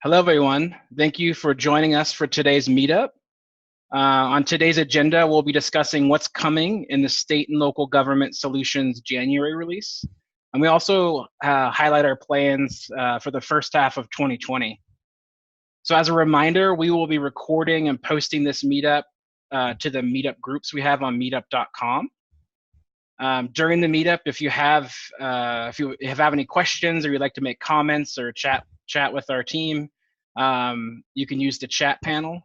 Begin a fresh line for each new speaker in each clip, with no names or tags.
Hello, everyone. Thank you for joining us for today's meetup. On today's agenda, we'll be discussing what's coming in the State and Local Government Solutions January release. And we also highlight our plans for the first half of 2020. So as a reminder, we will be recording and posting this meetup to the meetup groups we have on meetup.com. During the meetup, if you have any questions or you'd like to make comments or chat with our team, you can use the chat panel.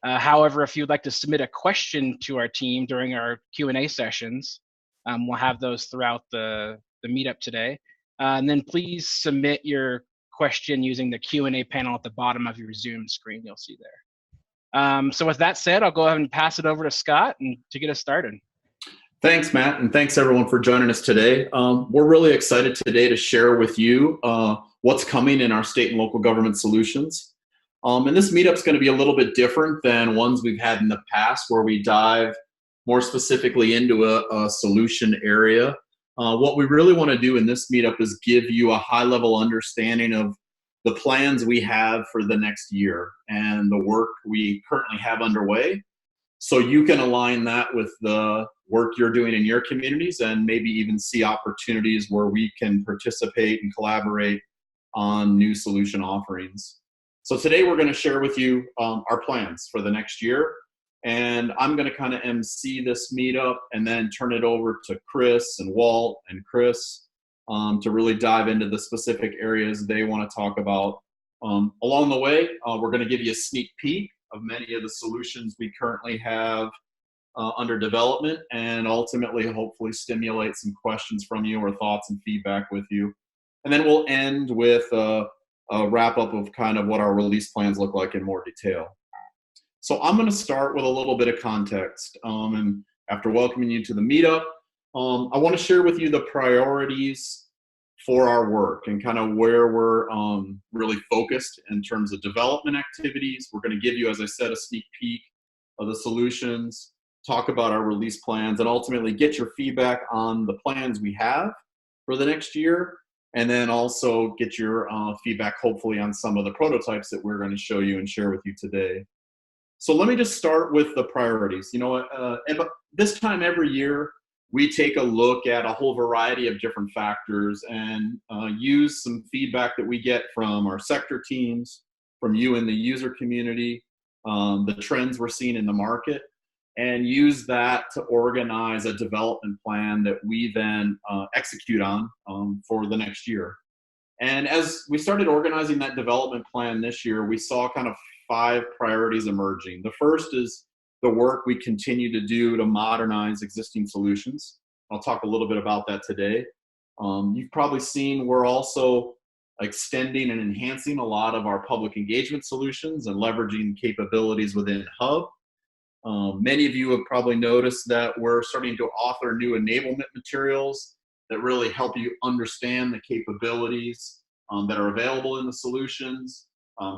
However, if you'd like to submit a question to our team during our Q&A sessions, we'll have those throughout the meetup today. And then please submit your question using the Q&A panel at the bottom of your Zoom screen you'll see there. So with that said, I'll go ahead and pass it over to Scott to get us started.
Thanks, Matt, and thanks everyone for joining us today. We're really excited today to share with you what's coming in our state and local government solutions. And this meetup is going to be a little bit different than ones we've had in the past where we dive more specifically into a solution area. What we really want to do in this meetup is give you a high-level understanding of the plans we have for the next year and the work we currently have underway, so you can align that with the work you're doing in your communities and maybe even see opportunities where we can participate and collaborate on new solution offerings. So today we're going to share with you our plans for the next year, and I'm going to kind of MC this meetup and then turn it over to Chris and Walt and Chris to really dive into the specific areas they want to talk about. Along the way, we're going to give you a sneak peek of many of the solutions we currently have under development, and ultimately hopefully stimulate some questions from you or thoughts and feedback with you. And then we'll end with a wrap up of kind of what our release plans look like in more detail. So I'm going to start with a little bit of context. And after welcoming you to the meetup, I want to share with you the priorities for our work and kind of where we're really focused in terms of development activities. We're going to give you, as I said, a sneak peek of the solutions, talk about our release plans, and ultimately get your feedback on the plans we have for the next year, and then also get your feedback hopefully on some of the prototypes that we're going to show you and share with you today. So let me just start with the priorities. You know, this time every year, we take a look at a whole variety of different factors and use some feedback that we get from our sector teams, from you in the user community, the trends we're seeing in the market, and use that to organize a development plan that we then execute on for the next year. And as we started organizing that development plan this year, we saw kind of 5 priorities emerging. The first is the work we continue to do to modernize existing solutions. I'll talk a little bit about that today. You've probably seen we're also extending and enhancing a lot of our public engagement solutions and leveraging capabilities within Hub. Many of you have probably noticed that we're starting to author new enablement materials that really help you understand the capabilities that are available in the solutions,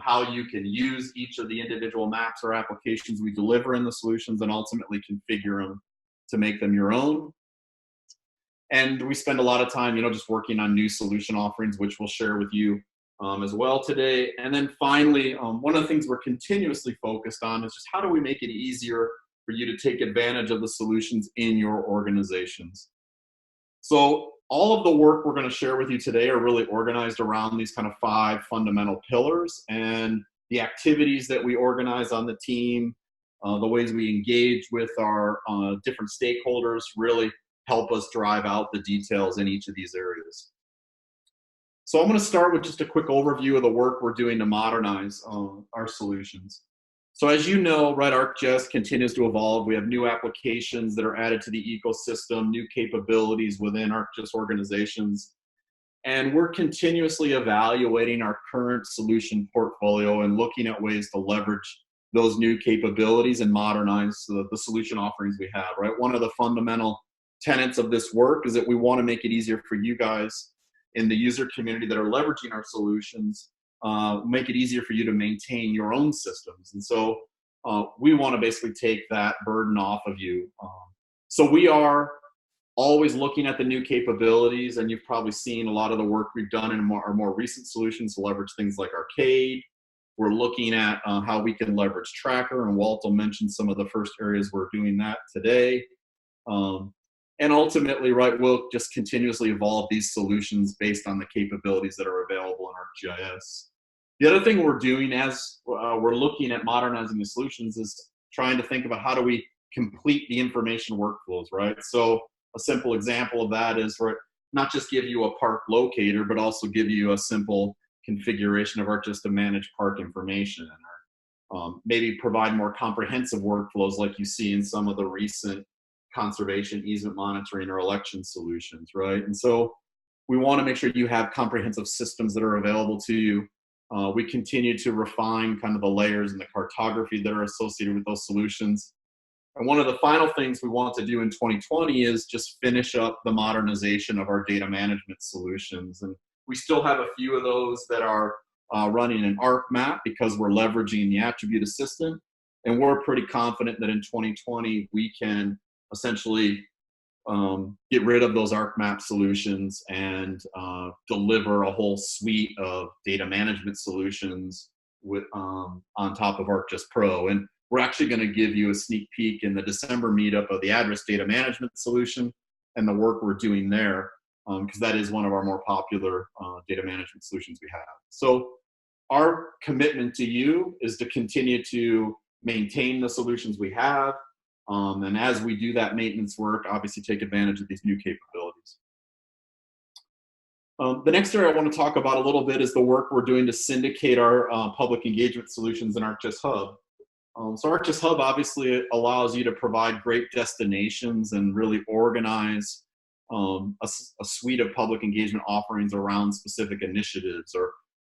how you can use each of the individual maps or applications we deliver in the solutions, and ultimately configure them to make them your own. And we spend a lot of time, just working on new solution offerings, which we'll share with you as well today. And then finally, one of the things we're continuously focused on is just how do we make it easier for you to take advantage of the solutions in your organizations. So all of the work we're going to share with you today are really organized around these kind of 5 fundamental pillars, and the activities that we organize on the team, the ways we engage with our different stakeholders really help us drive out the details in each of these areas. So I'm going to start with just a quick overview of the work we're doing to modernize our solutions. So as you know, right, ArcGIS continues to evolve. We have new applications that are added to the ecosystem, new capabilities within ArcGIS organizations. And we're continuously evaluating our current solution portfolio and looking at ways to leverage those new capabilities and modernize the solution offerings we have, right? One of the fundamental tenets of this work is that we want to make it easier for you guys in the user community that are leveraging our solutions, make it easier for you to maintain your own systems. And so we want to basically take that burden off of you. So we are always looking at the new capabilities, and you've probably seen a lot of the work we've done in our more recent solutions to leverage things like Arcade, We're looking at how we can leverage Tracker, and Walt will mention some of the first areas we're doing that today. And ultimately, right, we'll just continuously evolve these solutions based on the capabilities that are available in ArcGIS. The other thing we're doing as we're looking at modernizing the solutions is trying to think about how do we complete the information workflows, right? So a simple example of that is not just give you a park locator, but also give you a simple configuration of ArcGIS to manage park information, or maybe provide more comprehensive workflows like you see in some of the recent conservation easement monitoring or election solutions, right? And so we want to make sure you have comprehensive systems that are available to you. We continue to refine kind of the layers and the cartography that are associated with those solutions. And one of the final things we want to do in 2020 is just finish up the modernization of our data management solutions. And we still have a few of those that are running an ArcMap because we're leveraging the attribute assistant. And we're pretty confident that in 2020, we can essentially get rid of those ArcMap solutions and deliver a whole suite of data management solutions with on top of ArcGIS Pro. And we're actually going to give you a sneak peek in the December meetup of the address data management solution and the work we're doing there, because that is one of our more popular data management solutions we have. So our commitment to you is to continue to maintain the solutions we have, and as we do that maintenance work, obviously take advantage of these new capabilities. The next area I want to talk about a little bit is the work we're doing to syndicate our public engagement solutions in ArcGIS Hub. So ArcGIS Hub obviously allows you to provide great destinations and really organize a suite of public engagement offerings around specific initiatives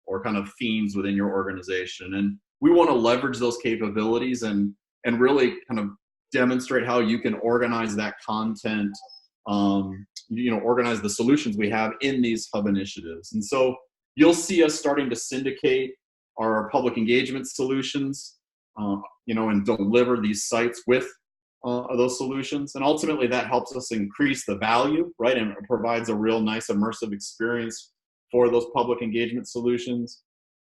or kind of themes within your organization. And we want to leverage those capabilities and really kind of demonstrate how you can organize that content, organize the solutions we have in these hub initiatives. And so you'll see us starting to syndicate our public engagement solutions, and deliver these sites with those solutions. And ultimately that helps us increase the value, right? And it provides a real nice immersive experience for those public engagement solutions.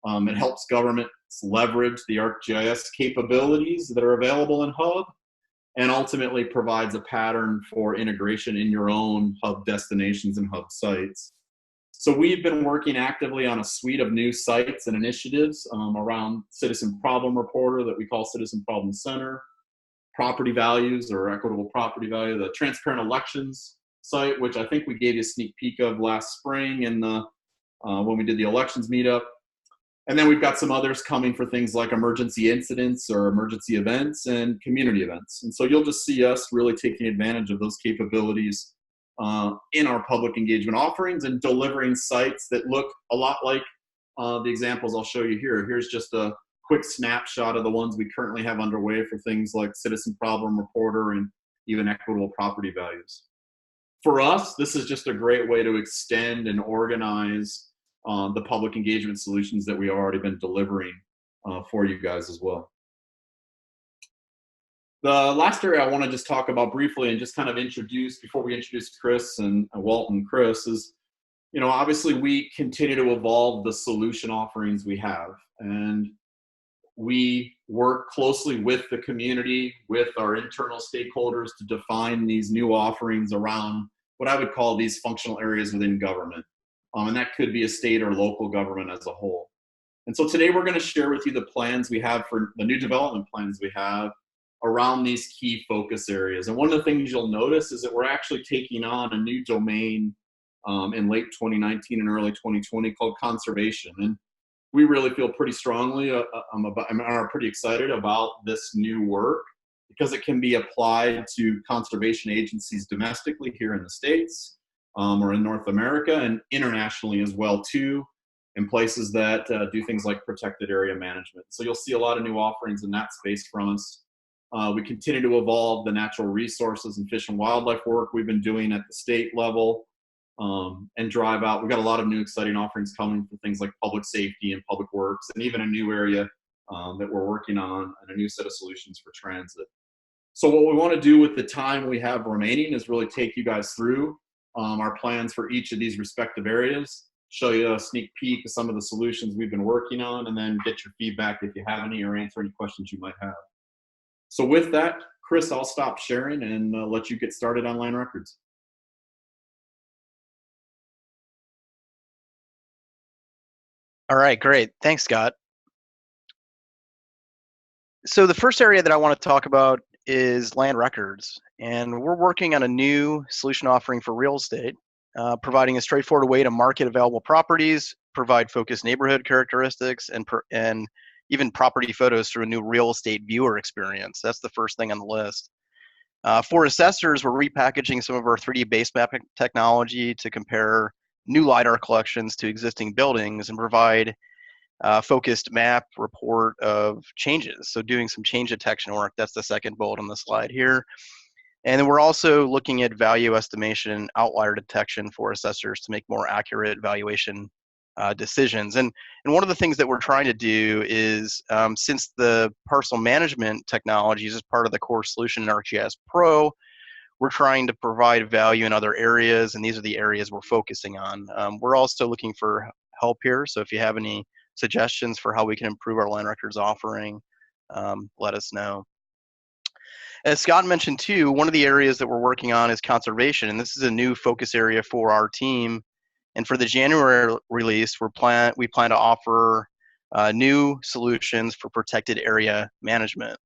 It helps governments leverage the ArcGIS capabilities that are available in Hub, and ultimately provides a pattern for integration in your own Hub destinations and Hub sites. So we've been working actively on a suite of new sites and initiatives around Citizen Problem Reporter that we call Citizen Problem Center, property values or equitable property value, the Transparent Elections site, which I think we gave you a sneak peek of last spring in the when we did the elections meetup. And then we've got some others coming for things like emergency incidents or emergency events and community events. And so you'll just see us really taking advantage of those capabilities in our public engagement offerings and delivering sites that look a lot like the examples I'll show you here. Here's just a quick snapshot of the ones we currently have underway for things like Citizen Problem Reporter and even equitable property values. For us, this is just a great way to extend and organize the public engagement solutions that we have already been delivering for you guys as well. The last area I want to just talk about briefly and just kind of introduce before we introduce Chris and Walt and Chris is, obviously we continue to evolve the solution offerings we have, and we work closely with the community, with our internal stakeholders to define these new offerings around what I would call these functional areas within government. And that could be a state or local government as a whole. And so today we're going to share with you the plans we have for the new development plans we have around these key focus areas. And one of the things you'll notice is that we're actually taking on a new domain in late 2019 and early 2020 called conservation. And we really feel pretty strongly, are pretty excited about this new work because it can be applied to conservation agencies domestically here in the States or in North America and internationally as well too, in places that do things like protected area management. So you'll see a lot of new offerings in that space from us. We continue to evolve the natural resources and fish and wildlife work we've been doing at the state level and drive out. We've got a lot of new exciting offerings coming for things like public safety and public works, and even a new area that we're working on and a new set of solutions for transit. So what we want to do with the time we have remaining is really take you guys through our plans for each of these respective areas. show you a sneak peek of some of the solutions we've been working on, and then get your feedback if you have any or answer any questions you might have. So with that, Chris, I'll stop sharing and let you get started on land records.
All right, great. Thanks, Scott. So the first area that I want to talk about is land records. And we're working on a new solution offering for real estate, providing a straightforward way to market available properties, provide focused neighborhood characteristics, and even property photos through a new real estate viewer experience. That's the first thing on the list. For assessors, we're repackaging some of our 3D base mapping technology to compare new LiDAR collections to existing buildings and provide focused map report of changes. So doing some change detection work, that's the second bullet on the slide here. And then we're also looking at value estimation and outlier detection for assessors to make more accurate valuation decisions. And one of the things that we're trying to do is, since the parcel management technologies is part of the core solution in ArcGIS Pro, we're trying to provide value in other areas, and these are the areas we're focusing on. We're also looking for help here, so if you have any suggestions for how we can improve our land records offering, let us know. As Scott mentioned too, one of the areas that we're working on is conservation, and this is a new focus area for our team. And for the January release, we plan to offer new solutions for protected area management.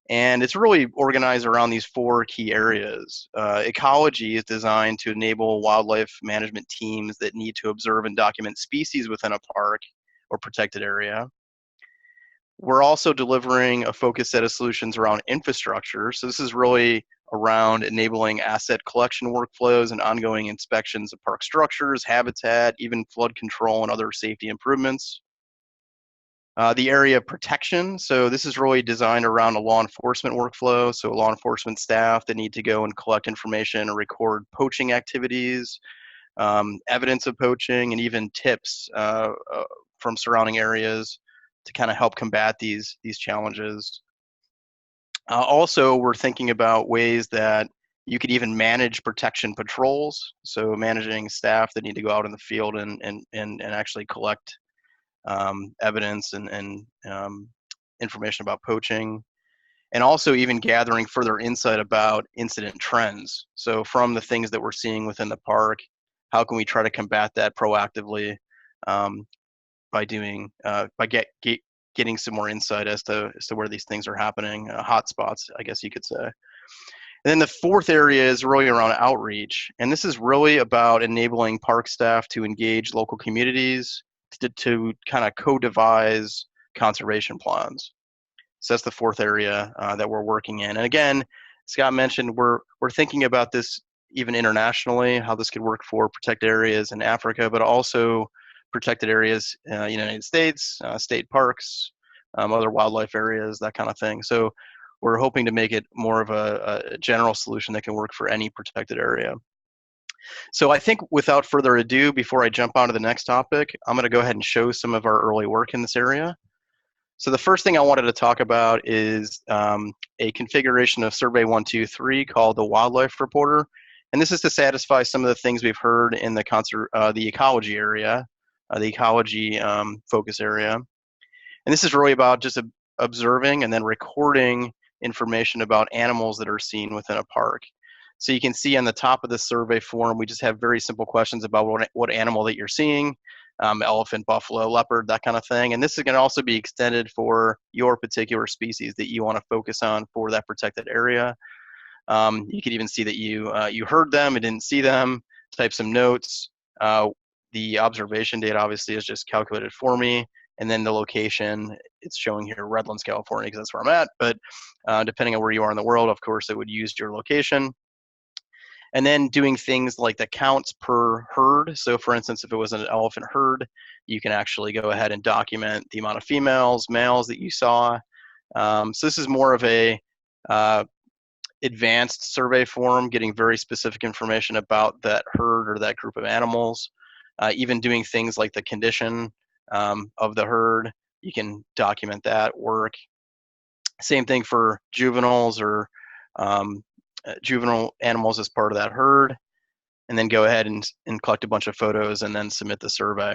And it's really organized around these 4 key areas. Ecology is designed to enable wildlife management teams that need to observe and document species within a park or protected area. We're also delivering a focused set of solutions around infrastructure. So this is really around enabling asset collection workflows and ongoing inspections of park structures, habitat, even flood control and other safety improvements. The area of protection, so this is really designed around a law enforcement workflow. So law enforcement staff that need to go and collect information and record poaching activities, evidence of poaching, and even tips from surrounding areas to kind of help combat these challenges. Also, we're thinking about ways that you could even manage protection patrols. So managing staff that need to go out in the field and actually collect evidence and information about poaching, and also even gathering further insight about incident trends. So from the things that we're seeing within the park, how can we try to combat that proactively by getting some more insight as to where these things are happening, hotspots, I guess you could say. And then the fourth area is really around outreach, and this is really about enabling park staff to engage local communities to kind of co-devise conservation plans. So that's the fourth area that we're working in. And again, Scott mentioned we're thinking about this even internationally, how this could work for protected areas in Africa, but also protected areas in the United States, state parks, other wildlife areas, that kind of thing. So we're hoping to make it more of a general solution that can work for any protected area. So I think without further ado, before I jump on to the next topic, I'm going to go ahead and show some of our early work in this area. So the first thing I wanted to talk about is a configuration of Survey 123 called the Wildlife Reporter. And this is to satisfy some of the things we've heard in the ecology area, the ecology focus area. And this is really about just observing and then recording information about animals that are seen within a park. So you can see on the top of the survey form, we just have very simple questions about what animal that you're seeing, elephant, buffalo, leopard, that kind of thing. And this is going to also be extended for your particular species that you want to focus on for that protected area. You could even see that you heard them and didn't see them, type some notes. The observation date obviously is just calculated for me. And then the location, it's showing here Redlands, California, because that's where I'm at. But depending on where you are in the world, of course, it would use your location. And then doing things like the counts per herd. So for instance, if it was an elephant herd, you can actually go ahead and document the amount of females, males that you saw. So this is more of a advanced survey form, getting very specific information about that herd or that group of animals. Even doing things like the condition of the herd, you can document that work. Same thing for juveniles or juvenile animals as part of that herd. and then go ahead and collect a bunch of photos and then submit the survey.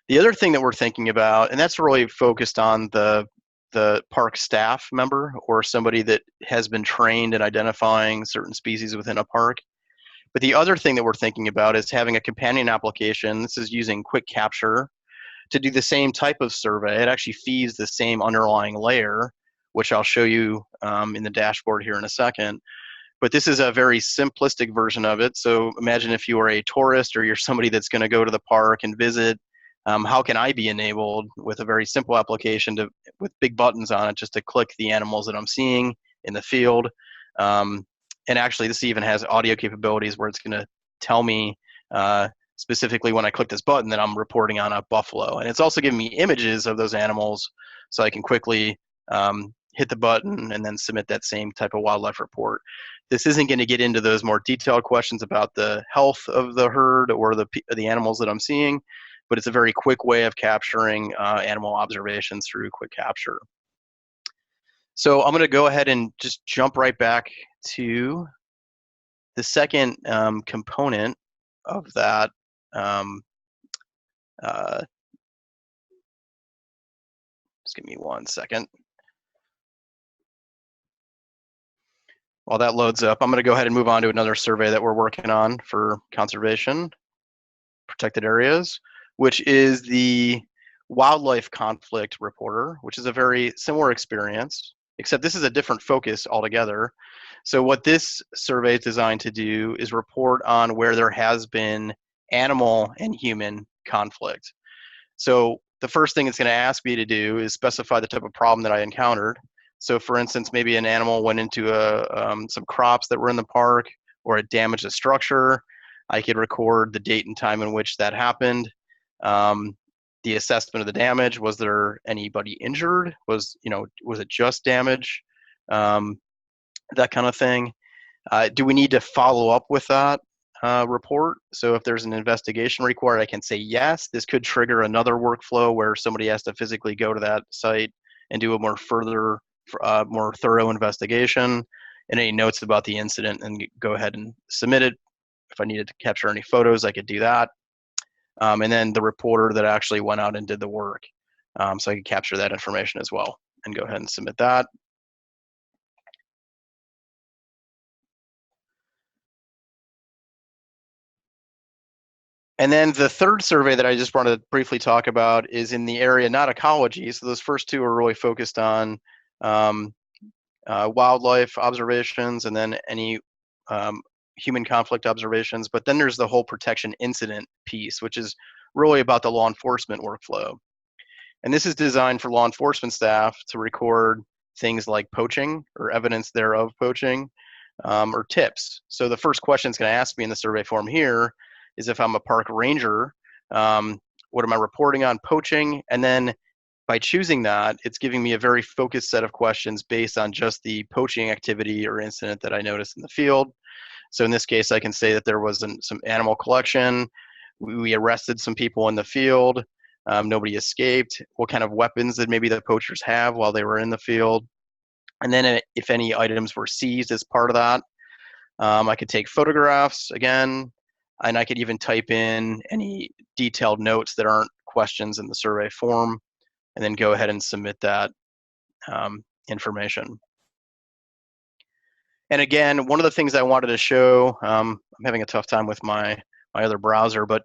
The other thing that we're thinking about, and that's really focused on the park staff member or somebody that has been trained in identifying certain species within a park. But the other thing that we're thinking about is having a companion application. This is using Quick Capture to do the same type of survey. It actually feeds the same underlying layer, which I'll show you in the dashboard here in a second. But this is a very simplistic version of it. So imagine if you are a tourist or you're somebody that's going to go to the park and visit. How can I be enabled with a very simple application with big buttons on it just to click the animals that I'm seeing in the field? And actually, this even has audio capabilities where it's going to tell me specifically when I click this button that I'm reporting on a buffalo. And it's also giving me images of those animals so I can quickly hit the button and then submit that same type of wildlife report. This isn't going to get into those more detailed questions about the health of the herd or the animals that I'm seeing, but it's a very quick way of capturing animal observations through Quick Capture. So I'm going to go ahead and just jump right back to the second component of that. Just give me 1 second. While that loads up, I'm going to go ahead and move on to another survey that we're working on for conservation protected areas, which is the wildlife conflict reporter, which is a very similar experience, except this is a different focus altogether. So what this survey is designed to do is report on where there has been animal and human conflict. So the first thing it's going to ask me to do is specify the type of problem that I encountered. So for instance, maybe an animal went into some crops that were in the park, or it damaged a structure. I could record the date and time in which that happened. The assessment of the damage. Was there anybody injured? Was it just damage? That kind of thing. Do we need to follow up with that report? So if there's an investigation required, I can say yes. This could trigger another workflow where somebody has to physically go to that site and do a more thorough investigation and any notes about the incident, and go ahead and submit it. If I needed to capture any photos, I could do that. And then the reporter that actually went out and did the work. So I could capture that information as well and go ahead and submit that. And then the third survey that I just wanted to briefly talk about is in the area, not ecology. So those first two are really focused on wildlife observations and then any human conflict observations. But then there's the whole protection incident piece, which is really about the law enforcement workflow. And this is designed for law enforcement staff to record things like poaching or evidence thereof poaching, or tips. So the first question it's going to ask me in the survey form here is if I'm a park ranger, what am I reporting on poaching? And then by choosing that, it's giving me a very focused set of questions based on just the poaching activity or incident that I noticed in the field. So in this case, I can say that there was some animal collection. We arrested some people in the field. Nobody escaped. What kind of weapons did maybe the poachers have while they were in the field? And then if any items were seized as part of that. I could take photographs again, and I could even type in any detailed notes that aren't questions in the survey form, and then go ahead and submit that information. And again, one of the things I wanted to show, I'm having a tough time with my other browser, but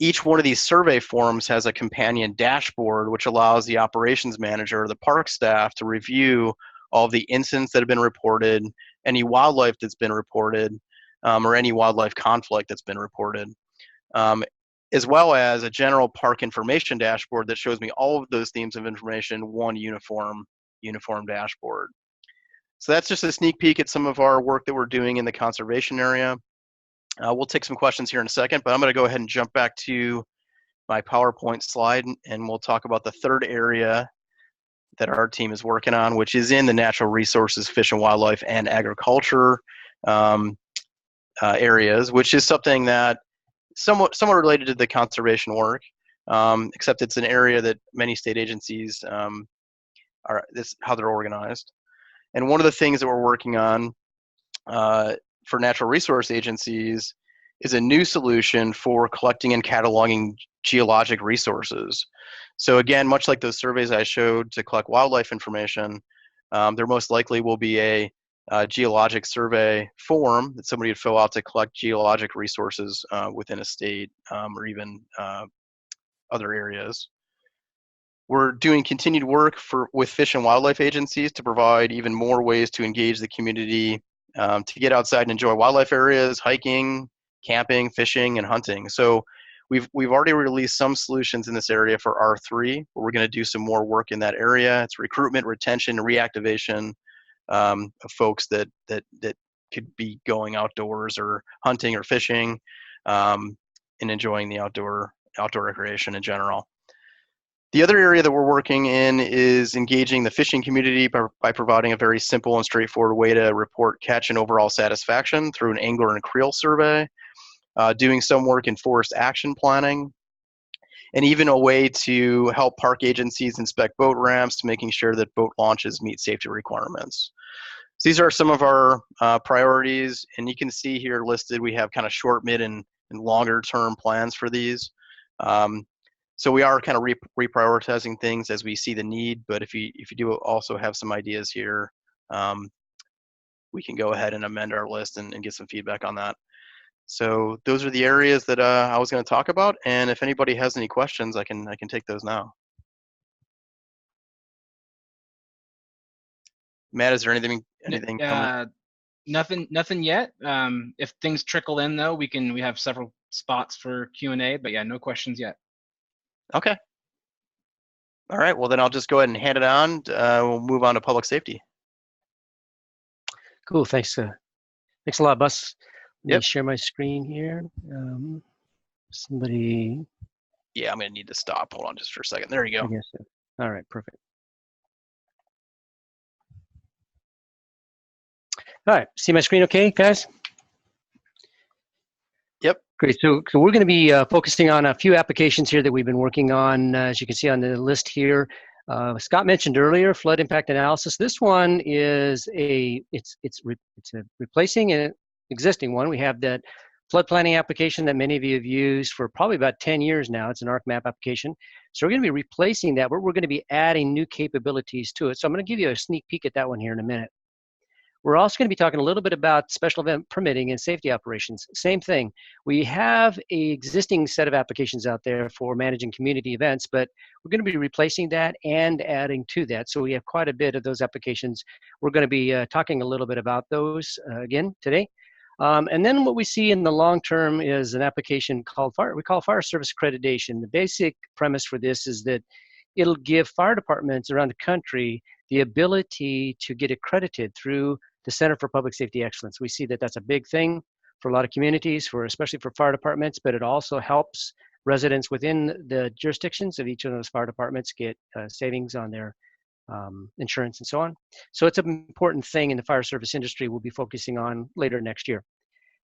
each one of these survey forms has a companion dashboard, which allows the operations manager or the park staff to review all of the incidents that have been reported, any wildlife that's been reported, or any wildlife conflict that's been reported, as well as a general park information dashboard that shows me all of those themes of information, one uniform dashboard. So that's just a sneak peek at some of our work that we're doing in the conservation area. We'll take some questions here in a second, but I'm going to go ahead and jump back to my PowerPoint slide, and we'll talk about the third area that our team is working on, which is in the natural resources, fish and wildlife, and agriculture areas, which is something that somewhat related to the conservation work, except it's an area that many state agencies this how they're organized. And one of the things that we're working on for natural resource agencies is a new solution for collecting and cataloging geologic resources. So again, much like those surveys I showed to collect wildlife information, there most likely will be a geologic survey form that somebody would fill out to collect geologic resources within a state or even other areas. We're doing continued work with fish and wildlife agencies to provide even more ways to engage the community to get outside and enjoy wildlife areas, hiking, camping, fishing, and hunting. So we've already released some solutions in this area for R3, but we're going to do some more work in that area. It's recruitment, retention, and reactivation of folks that could be going outdoors or hunting or fishing and enjoying the outdoor recreation in general. The other area that we're working in is engaging the fishing community by providing a very simple and straightforward way to report catch and overall satisfaction through an angler and creel survey, doing some work in forest action planning, and even a way to help park agencies inspect boat ramps, making sure that boat launches meet safety requirements. So these are some of our priorities, and you can see here listed we have kind of short, mid, and longer term plans for these. So we are kind of reprioritizing things as we see the need, but if you do also have some ideas here, we can go ahead and amend our list and get some feedback on that. So those are the areas that I was going to talk about, and if anybody has any questions, I can take those now. Matt, is there anything coming?
Nothing yet. If things trickle in though, we have several spots for Q&A, but yeah, no questions yet.
Okay. All right, well then I'll just go ahead and hand it on. We'll move on to public safety.
Cool, thanks. Thanks a lot, Bus. Let
Yep.
me share my screen here. Somebody.
Yeah, I'm gonna need to stop. Hold on just for a second. There you go.
I guess so. All right, perfect. All right, see my screen okay, guys?
Yep.
Great, so we're gonna be focusing on a few applications here that we've been working on, as you can see on the list here. Scott mentioned earlier, flood impact analysis. This one is it's replacing an existing one. We have that flood planning application that many of you have used for probably about 10 years now. It's an ArcMap application. So we're going to be replacing that, but we're going to be adding new capabilities to it. So I'm going to give you a sneak peek at that one here in a minute. We're also going to be talking a little bit about special event permitting and safety operations. Same thing. We have an existing set of applications out there for managing community events, but we're going to be replacing that and adding to that. So we have quite a bit of those applications. We're going to be talking a little bit about those again today. And then what we see in the long term is an application called we call fire service accreditation. The basic premise for this is that it'll give fire departments around the country the ability to get accredited through the Center for Public Safety Excellence. We see that that's a big thing for a lot of communities, especially for fire departments, but it also helps residents within the jurisdictions of each of those fire departments get savings on their insurance and so on. So it's an important thing in the fire service industry we'll be focusing on later next year.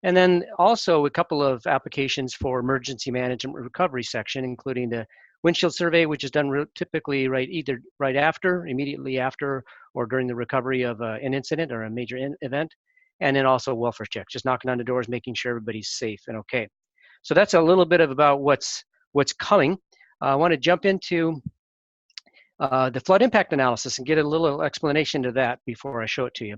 And then also a couple of applications for emergency management recovery section, including the windshield survey, which is done typically either right after, immediately after, or during the recovery of an incident or a major event. And then also welfare check, just knocking on the doors, making sure everybody's safe and okay. So that's a little bit about what's coming. I want to jump into the flood impact analysis and get a little explanation to that before I show it to you.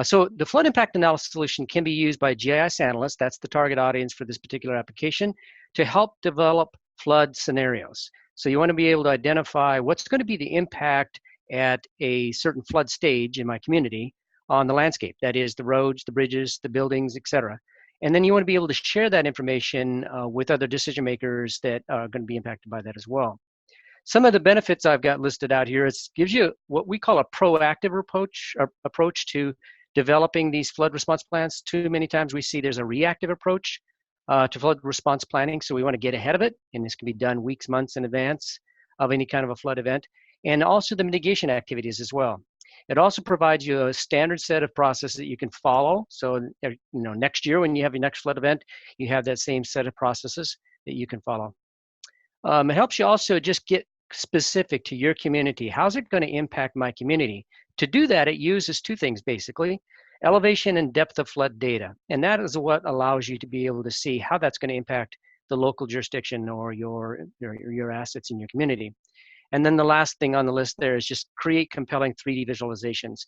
So the flood impact analysis solution can be used by GIS analysts, that's the target audience for this particular application, to help develop flood scenarios. So you want to be able to identify what's going to be the impact at a certain flood stage in my community on the landscape. That is the roads, the bridges, the buildings, etc. And then you want to be able to share that information with other decision makers that are going to be impacted by that as well. Some of the benefits I've got listed out here gives you what we call a proactive approach to developing these flood response plans. Too many times we see there's a reactive approach to flood response planning, so we want to get ahead of it, and this can be done weeks, months in advance of any kind of a flood event, and also the mitigation activities as well. It also provides you a standard set of processes that you can follow. So, next year when you have your next flood event, you have that same set of processes that you can follow. It helps you also just get specific to your community. How's it going to impact my community? To do that, it uses two things basically. elevation and depth of flood data. And that is what allows you to be able to see how that's going to impact the local jurisdiction or your assets in your community. And then the last thing on the list there is just create compelling 3D visualizations.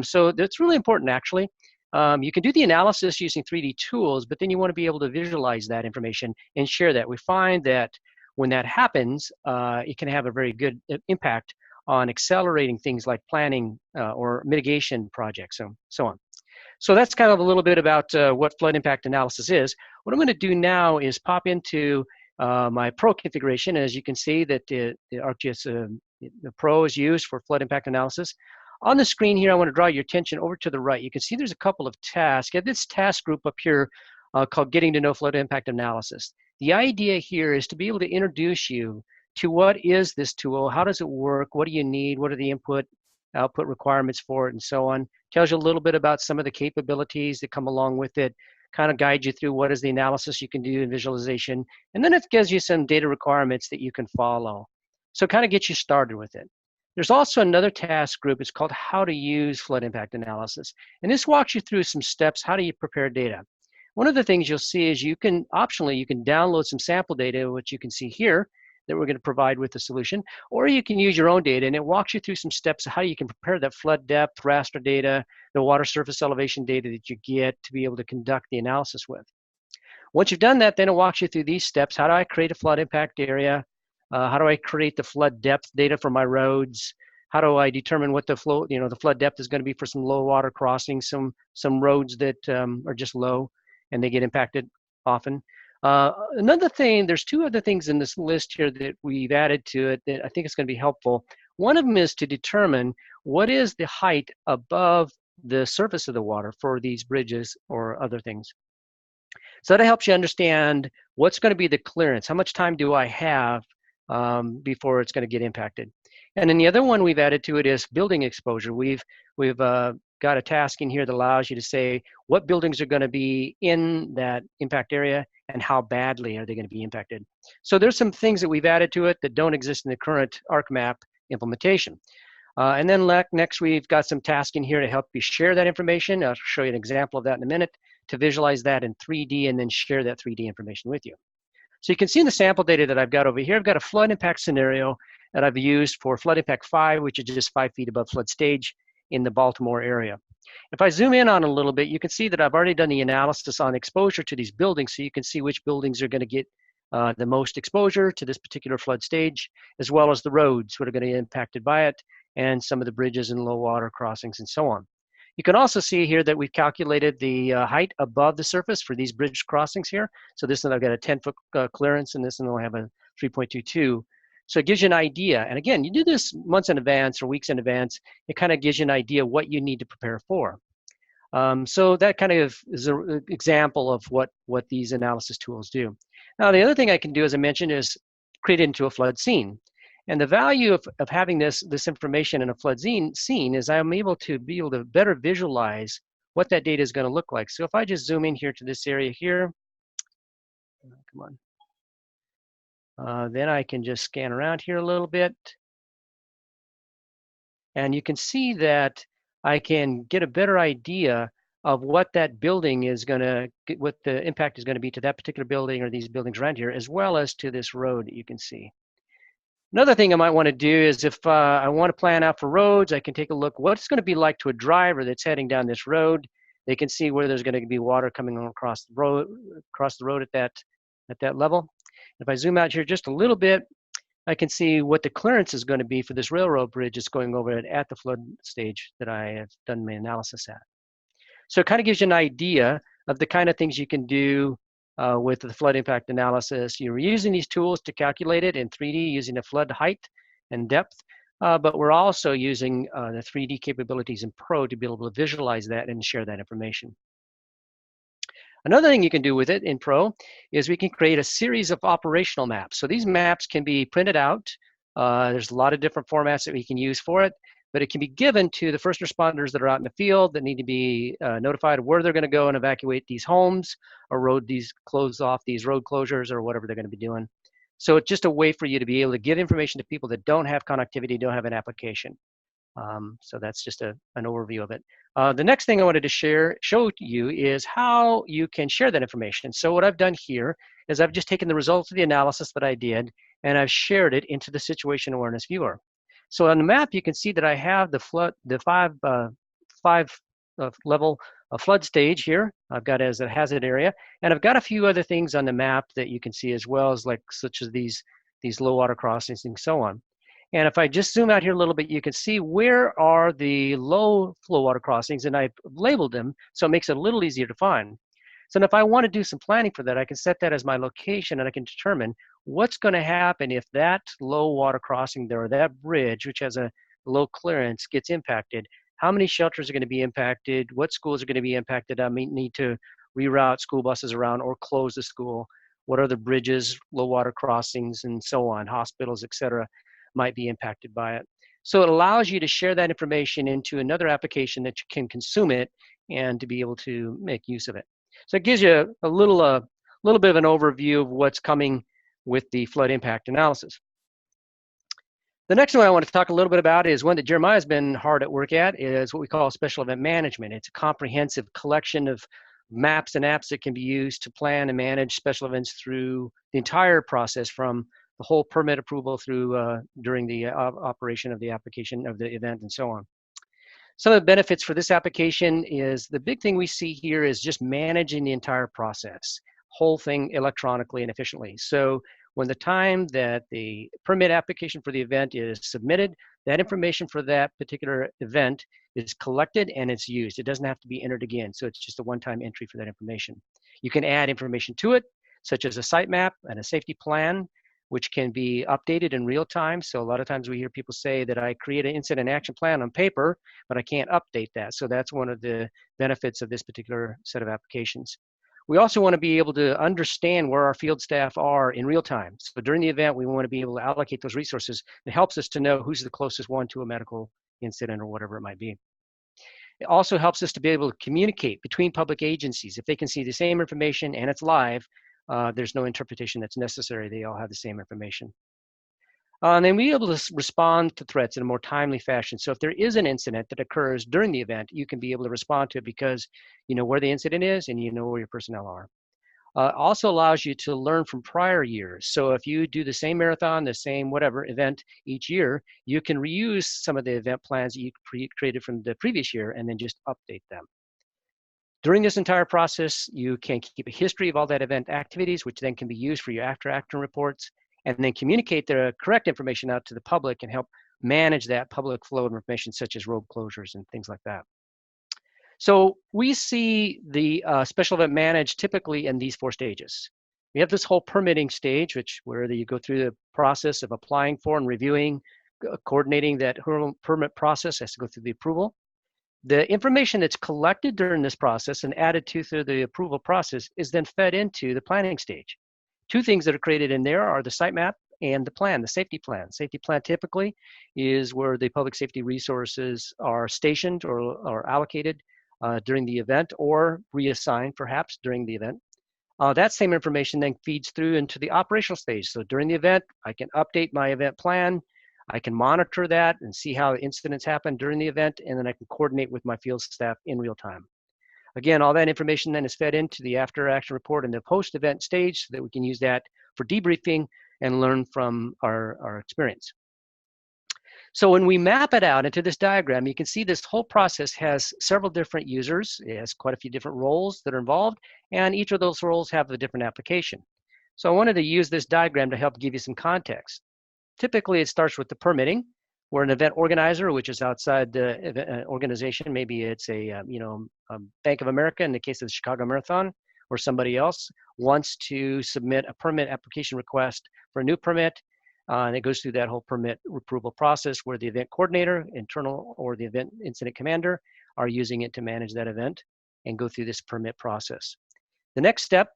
So that's really important, actually. You can do the analysis using 3D tools, but then you want to be able to visualize that information and share that. We find that when that happens, it can have a very good impact on accelerating things like planning or mitigation projects, so on. So that's kind of a little bit about what flood impact analysis is. What I'm going to do now is pop into my Pro configuration. As you can see that the ArcGIS the Pro is used for flood impact analysis. On the screen here, I want to draw your attention over to the right. You can see there's a couple of tasks. I have this task group up here called Getting to Know Flood Impact Analysis. The idea here is to be able to introduce you to what is this tool, how does it work, what do you need, what are the input, output requirements for it, and so on. Tells you a little bit about some of the capabilities that come along with it, kind of guides you through what is the analysis you can do in visualization, and then it gives you some data requirements that you can follow. So kind of gets you started with it. There's also another task group. It's called How to Use Flood Impact Analysis. And this walks you through some steps. How do you prepare data? One of the things you'll see is you can, optionally, you can download some sample data, which you can see here, that we're going to provide with the solution, or you can use your own data, and it walks you through some steps of how you can prepare that flood depth, raster data, the water surface elevation data that you get to be able to conduct the analysis with. Once you've done that, then it walks you through these steps. How do I create a flood impact area? How do I create the flood depth data for my roads? How do I determine what the flow, the flood depth is going to be for some low water crossings, some roads that are just low and they get impacted often. Another thing, there's two other things in this list here that we've added to it that I think is going to be helpful. One of them is to determine what is the height above the surface of the water for these bridges or other things. So that helps you understand what's going to be the clearance. How much time do I have before it's going to get impacted? And then the other one we've added to it is building exposure. We've got a task in here that allows you to say what buildings are going to be in that impact area and how badly are they going to be impacted. So there's some things that we've added to it that don't exist in the current ArcMap implementation. And then next, we've got some tasks in here to help you share that information. I'll show you an example of that in a minute, to visualize that in 3D and then share that 3D information with you. So you can see in the sample data that I've got over here, I've got a flood impact scenario that I've used for flood impact 5, which is just 5 feet above flood stage in the Baltimore area. If I zoom in on a little bit, you can see that I've already done the analysis on exposure to these buildings, so you can see which buildings are going to get the most exposure to this particular flood stage, as well as the roads that are going to get impacted by it, and some of the bridges and low water crossings and so on. You can also see here that we've calculated the height above the surface for these bridge crossings here. So this one I've got a 10-foot clearance, and this one will have a 3.22. So it gives you an idea. And again, you do this months in advance or weeks in advance. It kind of gives you an idea what you need to prepare for. So that kind of is an example of what these analysis tools do. Now, the other thing I can do, as I mentioned, is create it into a flood scene. And the value of having this information in a flood scene is I'm able to better visualize what that data is going to look like. So if I just zoom in here to this area here, come on. Then I can just scan around here a little bit. And you can see that I can get a better idea of what that building is going to, what the impact is going to be to that particular building or these buildings around here, as well as to this road that you can see. Another thing I might want to do is if I want to plan out for roads, I can take a look what it's going to be like to a driver that's heading down this road. They can see where there's going to be water coming across the road at that level. If I zoom out here just a little bit, I can see what the clearance is going to be for this railroad bridge that's going over it at the flood stage that I have done my analysis at. So it kind of gives you an idea of the kind of things you can do with the flood impact analysis. You're using these tools to calculate it in 3D using the flood height and depth, but we're also using the 3D capabilities in Pro to be able to visualize that and share that information. Another thing you can do with it in Pro is we can create a series of operational maps. So these maps can be printed out. There's a lot of different formats that we can use for it, but it can be given to the first responders that are out in the field that need to be notified of where they're going to go and evacuate these homes or close off these road closures or whatever they're going to be doing. So it's just a way for you to be able to give information to people that don't have connectivity, don't have an application. So that's just an overview of it. The next thing I wanted to show you is how you can share that information. So what I've done here is I've just taken the results of the analysis that I did, and I've shared it into the situation awareness viewer. So on the map, you can see that I have the five level flood stage here. I've got it as a hazard area, and I've got a few other things on the map that you can see as well, as such as these low water crossings and so on. And if I just zoom out here a little bit, you can see where are the low flow water crossings, and I've labeled them so it makes it a little easier to find. So if I want to do some planning for that, I can set that as my location, and I can determine what's going to happen if that low water crossing there, or that bridge, which has a low clearance, gets impacted. How many shelters are going to be impacted? What schools are going to be impacted? I may need to reroute school buses around or close the school. What are the bridges, low water crossings, and so on, hospitals, etc., might be impacted by it. So it allows you to share that information into another application that you can consume it and to be able to make use of it. So it gives you a little bit of an overview of what's coming with the flood impact analysis. The next one I want to talk a little bit about is one that Jeremiah's been hard at work at, is what we call special event management. It's a comprehensive collection of maps and apps that can be used to plan and manage special events through the entire process, from the whole permit approval through during the operation of the application of the event and so on. Some of the benefits for this application is, the big thing we see here is just managing the entire process, whole thing electronically and efficiently. So when the time that the permit application for the event is submitted, that information for that particular event is collected and it's used. It doesn't have to be entered again. So it's just a one-time entry for that information. You can add information to it, such as a site map and a safety plan, which can be updated in real time. So a lot of times we hear people say that I create an incident action plan on paper, but I can't update that. So that's one of the benefits of this particular set of applications. We also want to be able to understand where our field staff are in real time. So during the event, we want to be able to allocate those resources. It helps us to know who's the closest one to a medical incident or whatever it might be. It also helps us to be able to communicate between public agencies. If they can see the same information and it's live, there's no interpretation that's necessary. They all have the same information. And then be able to respond to threats in a more timely fashion. So if there is an incident that occurs during the event, you can be able to respond to it because you know where the incident is and you know where your personnel are. Also allows you to learn from prior years. So if you do the same marathon, the same whatever event each year, you can reuse some of the event plans that you created from the previous year and then just update them. During this entire process, you can keep a history of all that event activities, which then can be used for your after-action reports, and then communicate the correct information out to the public and help manage that public flow of information, such as road closures and things like that. So we see the special event managed typically in these 4 stages. We have this whole permitting stage, where you go through the process of applying for and reviewing, coordinating that permit process, has to go through the approval. The information that's collected during this process and added to through the approval process is then fed into the planning stage. 2 things that are created in there are the site map and the plan, the safety plan. Safety plan typically is where the public safety resources are stationed or allocated during the event, or reassigned perhaps during the event. That same information then feeds through into the operational stage. So during the event, I can update my event plan. I can monitor that and see how incidents happen during the event, and then I can coordinate with my field staff in real time. Again, all that information then is fed into the after-action report in the post-event stage so that we can use that for debriefing and learn from our experience. So when we map it out into this diagram, you can see this whole process has several different users. It has quite a few different roles that are involved, and each of those roles have a different application. So I wanted to use this diagram to help give you some context. Typically, it starts with the permitting, where an event organizer, which is outside the organization, maybe it's a Bank of America in the case of the Chicago Marathon, or somebody else wants to submit a permit application request for a new permit, and it goes through that whole permit approval process where the event coordinator, internal, or the event incident commander are using it to manage that event and go through this permit process. The next step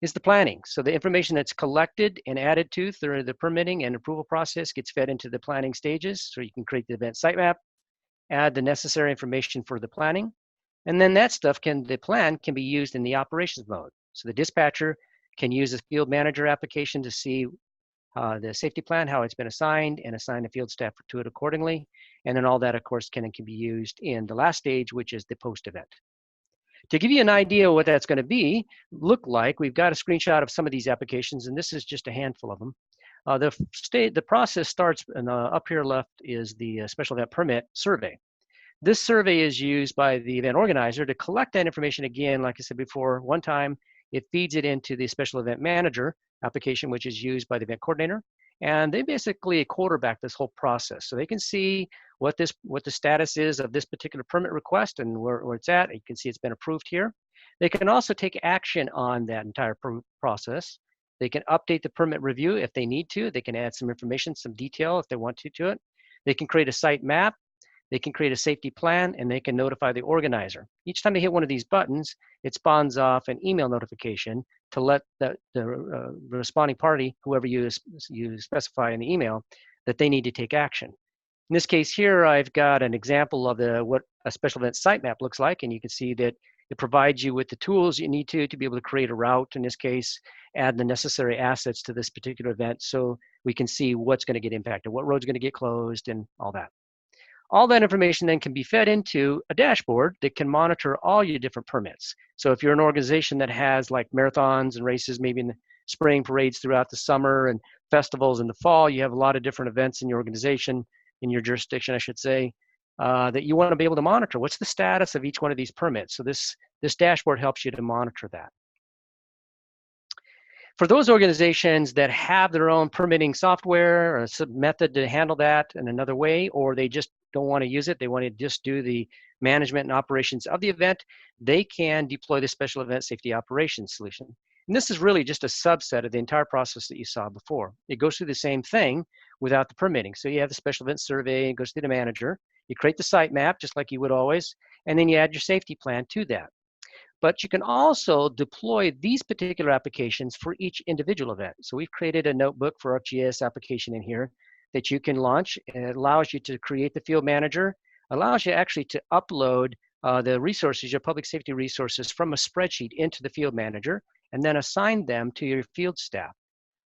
is the planning. So the information that's collected and added to through the permitting and approval process gets fed into the planning stages. So you can create the event sitemap, add the necessary information for the planning, and then that stuff the plan can be used in the operations mode. So the dispatcher can use a field manager application to see the safety plan, how it's been assigned, and assign a field staff to it accordingly. And then all that, of course, can be used in the last stage, which is the post-event. To give you an idea of what that's going to look like, we've got a screenshot of some of these applications, and this is just a handful of them. The process starts, and up here left is the special event permit survey. This survey is used by the event organizer to collect that information again, like I said before, one time. It feeds it into the special event manager application, which is used by the event coordinator. And they basically quarterback this whole process. So they can see what the status is of this particular permit request and where it's at. You can see it's been approved here. They can also take action on that entire process. They can update the permit review if they need to. They can add some information, some detail if they want to it. They can create a site map. They can create a safety plan, and they can notify the organizer. Each time they hit one of these buttons, it spawns off an email notification to let the responding party, whoever you specify in the email, that they need to take action. In this case here, I've got an example of what a special event sitemap looks like, and you can see that it provides you with the tools you need to be able to create a route, in this case, add the necessary assets to this particular event so we can see what's going to get impacted, what road's going to get closed, and all that. All that information then can be fed into a dashboard that can monitor all your different permits. So if you're an organization that has like marathons and races, maybe in the spring, parades throughout the summer, and festivals in the fall, you have a lot of different events in your organization, in your jurisdiction, I should say, that you want to be able to monitor. What's the status of each one of these permits? So this dashboard helps you to monitor that. For those organizations that have their own permitting software or some method to handle that in another way, or they just don't want to use it, they want to just do the management and operations of the event, they can deploy the special event safety operations solution. And this is really just a subset of the entire process that you saw before. It goes through the same thing without the permitting. So you have the special event survey, it goes through the manager, you create the site map just like you would always, and then you add your safety plan to that. But you can also deploy these particular applications for each individual event. So we've created a notebook for ArcGIS application in here that you can launch. It allows you to create the field manager, allows you actually to upload the resources, your public safety resources, from a spreadsheet into the field manager, and then assign them to your field staff.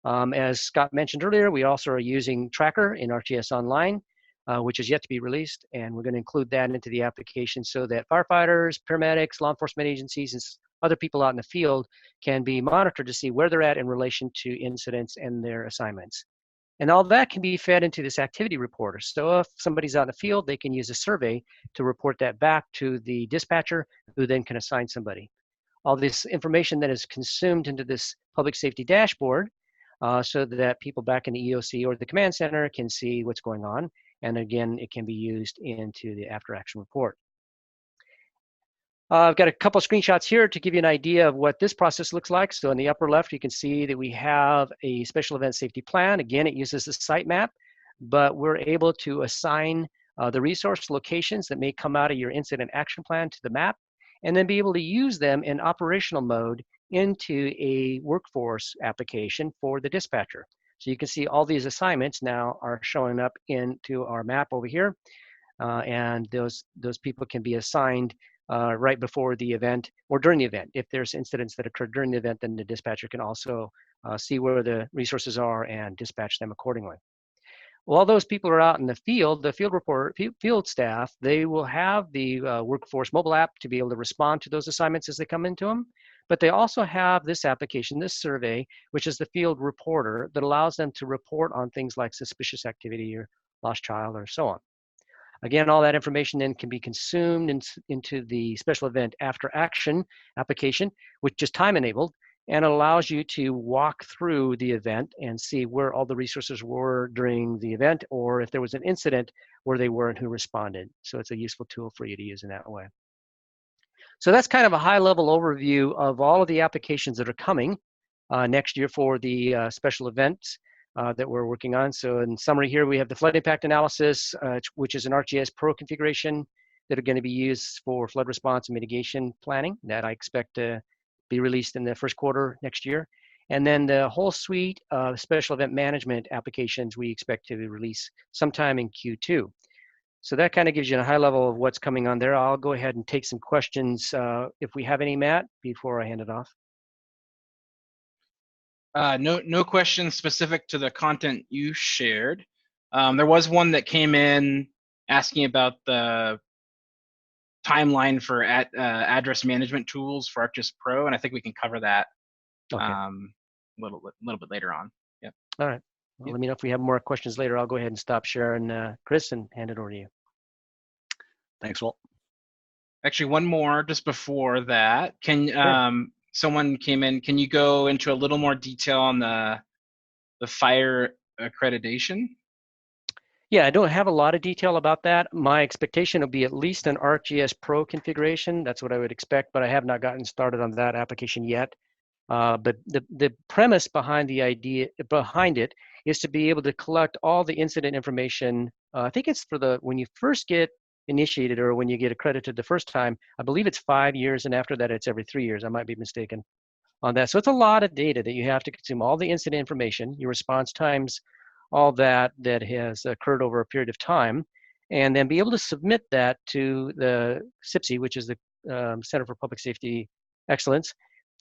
As Scott mentioned earlier, we also are using Tracker in ArcGIS Online, which is yet to be released, and we're going to include that into the application so that firefighters, paramedics, law enforcement agencies, and other people out in the field can be monitored to see where they're at in relation to incidents and their assignments. And all that can be fed into this activity reporter. So if somebody's out in the field, they can use a survey to report that back to the dispatcher, who then can assign somebody. All this information that is consumed into this public safety dashboard so that people back in the EOC or the command center can see what's going on. And again, it can be used into the after action report. I've got a couple of screenshots here to give you an idea of what this process looks like. So in the upper left, you can see that we have a special event safety plan. Again, it uses the site map, but we're able to assign the resource locations that may come out of your incident action plan to the map, and then be able to use them in operational mode into a workforce application for the dispatcher. So you can see all these assignments now are showing up into our map over here, and those people can be assigned right before the event or during the event. If there's incidents that occur during the event, then the dispatcher can also see where the resources are and dispatch them accordingly. While those people are out in the field, the field staff, they will have the workforce mobile app to be able to respond to those assignments as they come into them. But they also have this application, this survey, which is the field reporter, that allows them to report on things like suspicious activity or lost child or so on. Again, all that information then can be consumed into the special event after action application, which is time enabled, and allows you to walk through the event and see where all the resources were during the event, or if there was an incident, where they were and who responded. So it's a useful tool for you to use in that way. So that's kind of a high-level overview of all of the applications that are coming next year for the special events that we're working on. So in summary here, we have the flood impact analysis, which is an ArcGIS Pro configuration that are going to be used for flood response and mitigation planning that I expect to be released in the first quarter next year. And then the whole suite of special event management applications we expect to release sometime in Q2. So that kind of gives you a high level of what's coming on there. I'll go ahead and take some questions if we have any, Matt, before I hand it off.
No questions specific to the content you shared. There was one that came in asking about the timeline for address management tools for ArcGIS Pro, and I think we can cover that
Okay.
a little bit later on. Yep.
All right. Well,
Yep.
let me know if we have more questions later. I'll go ahead and stop sharing, Chris, and hand it over to you.
Thanks, Walt.
Actually, one more just before that. Can someone came in? Can you go into a little more detail on the fire accreditation?
Yeah, I don't have a lot of detail about that. My expectation will be at least an ArcGIS Pro configuration. That's what I would expect, but I have not gotten started on that application yet. But the premise behind the idea behind it is to be able to collect all the incident information. I think it's for when you first get initiated or when you get accredited the first time. I believe it's 5 years, and after that it's every 3 years. I might be mistaken on that. So it's a lot of data that you have to consume, all the incident information, your response times, all that has occurred over a period of time, and then be able to submit that to the CPSI, which is the Center for Public Safety Excellence,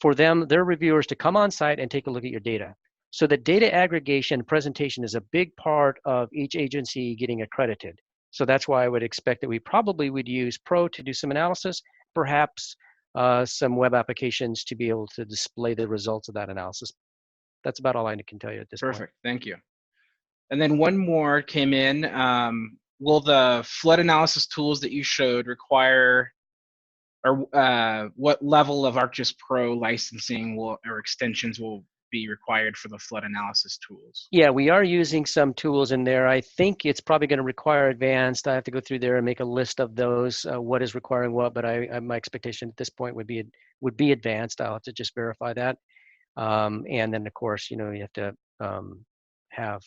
for their reviewers to come on site and take a look at your data. So the data aggregation presentation is a big part of each agency getting accredited. So that's why I would expect that we probably would use Pro to do some analysis, perhaps some web applications to be able to display the results of that analysis. That's about all I can tell you at this point.
Perfect, thank you. And then one more came in. Will the flood analysis tools that you showed require, or what level of ArcGIS Pro licensing or extensions will be required for the flood analysis tools?
Yeah, we are using some tools in there. I think it's probably going to require advanced. I have to go through there and make a list of those, what is requiring what, but my expectation at this point would be advanced. I'll have to just verify that. And then, of course, you have to have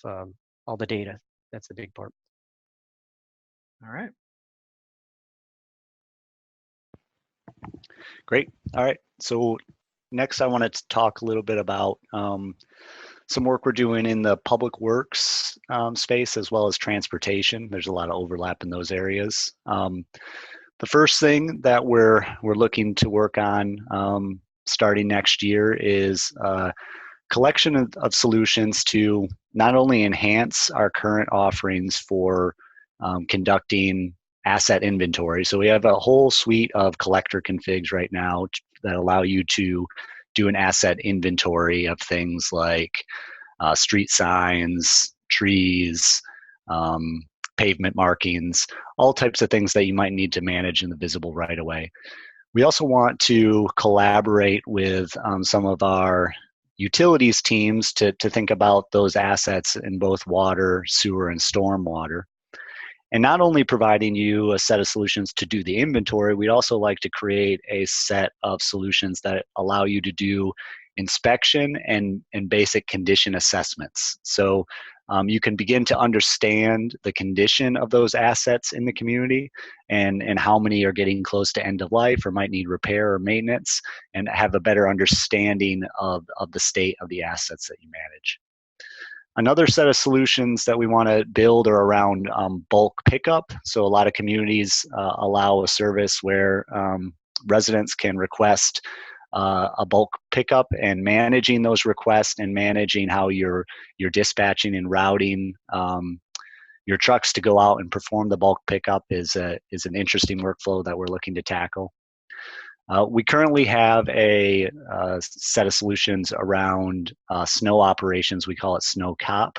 all the data. That's the big part.
All right.
Great. All right. So next I wanted to talk a little bit about some work we're doing in the public works space as well as transportation. There's a lot of overlap in those areas. The first thing that we're looking to work on starting next year is collection of solutions to not only enhance our current offerings for conducting asset inventory. So we have a whole suite of collector configs right now that allow you to do an asset inventory of things like street signs, trees, pavement markings, all types of things that you might need to manage in the visible right of way. We also want to collaborate with some of our utilities teams to think about those assets in both water, sewer, and stormwater. And not only providing you a set of solutions to do the inventory, we'd also like to create a set of solutions that allow you to do inspection and basic condition assessments. So you can begin to understand the condition of those assets in the community and how many are getting close to end of life or might need repair or maintenance, and have a better understanding of the state of the assets that you manage. Another set of solutions that we want to build are around bulk pickup. So a lot of communities allow a service where residents can request a bulk pickup, and managing those requests and managing how you're dispatching and routing your trucks to go out and perform the bulk pickup is an interesting workflow that we're looking to tackle. We currently have a set of solutions around snow operations. We call it Snow Cop.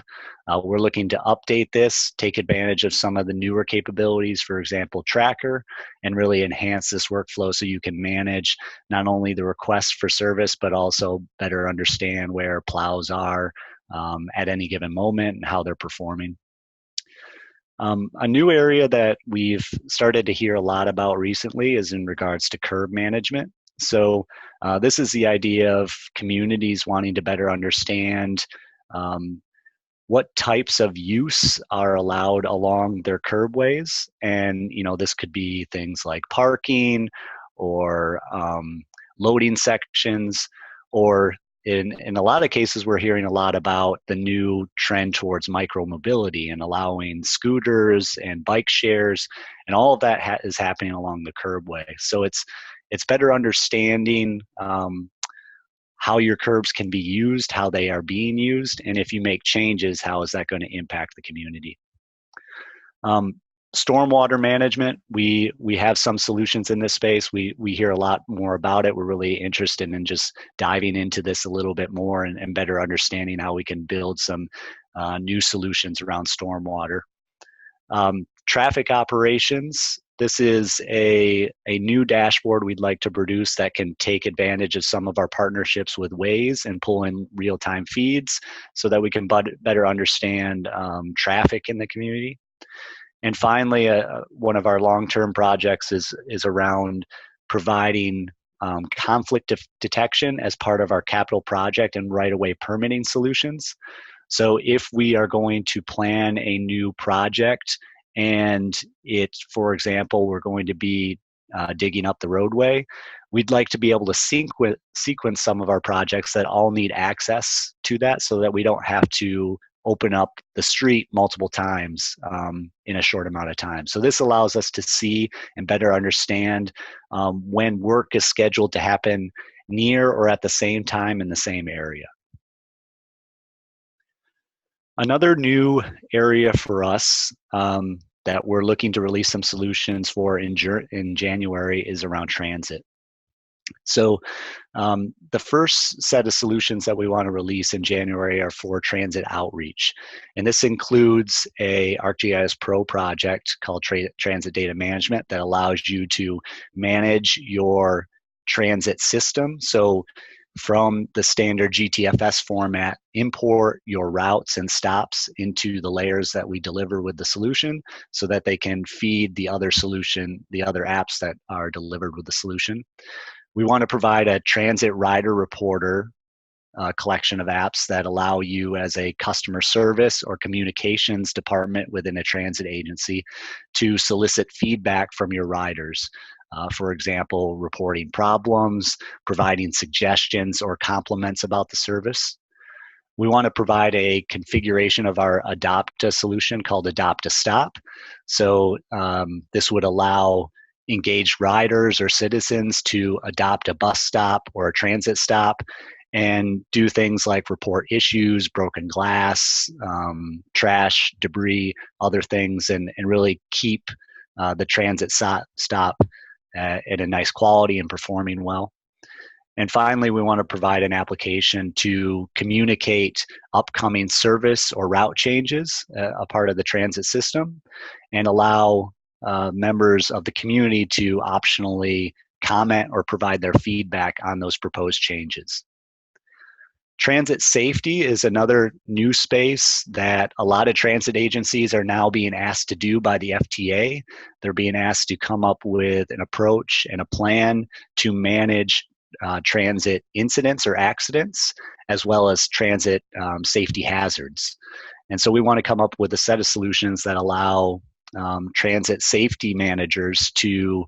We're looking to update this, take advantage of some of the newer capabilities, for example, Tracker, and really enhance this workflow so you can manage not only the requests for service, but also better understand where plows are at any given moment and how they're performing. A new area that we've started to hear a lot about recently is in regards to curb management. So this is the idea of communities wanting to better understand what types of use are allowed along their curbways. And, this could be things like parking or loading sections, or in a lot of cases, we're hearing a lot about the new trend towards micromobility and allowing scooters and bike shares, and all of that is happening along the curbway. So it's better understanding how your curbs can be used, how they are being used, and if you make changes, how is that going to impact the community. Stormwater management, we have some solutions in this space. We hear a lot more about it. We're really interested in just diving into this a little bit more and better understanding how we can build some new solutions around stormwater. Traffic operations, this is a new dashboard we'd like to produce that can take advantage of some of our partnerships with Waze and pull in real-time feeds so that we can better understand traffic in the community. And finally, one of our long-term projects is around providing conflict detection as part of our capital project and right-of-way permitting solutions. So if we are going to plan a new project and for example, we're going to be digging up the roadway, we'd like to be able to sequence some of our projects that all need access to that so that we don't have to open up the street multiple times in a short amount of time. So this allows us to see and better understand when work is scheduled to happen near or at the same time in the same area. Another new area for us that we're looking to release some solutions for in January is around transit. So the first set of solutions that we want to release in January are for transit outreach. And this includes a ArcGIS Pro project called Transit Data Management that allows you to manage your transit system. So from the standard GTFS format, import your routes and stops into the layers that we deliver with the solution so that they can feed the other solution, the other apps that are delivered with the solution. We want to provide a transit rider reporter collection of apps that allow you as a customer service or communications department within a transit agency to solicit feedback from your riders. For example, reporting problems, providing suggestions or compliments about the service. We want to provide a configuration of our Adopt-a solution called Adopt-a-Stop. So this would allow engaged riders or citizens to adopt a bus stop or a transit stop and do things like report issues, broken glass, trash, debris, other things, and really keep the transit stop at a nice quality and performing well. And finally, we want to provide an application to communicate upcoming service or route changes, a part of the transit system, and allow members of the community to optionally comment or provide their feedback on those proposed changes. Transit safety is another new space that a lot of transit agencies are now being asked to do by the FTA. They're being asked to come up with an approach and a plan to manage transit incidents or accidents, as well as transit safety hazards. And so we want to come up with a set of solutions that allow transit safety managers to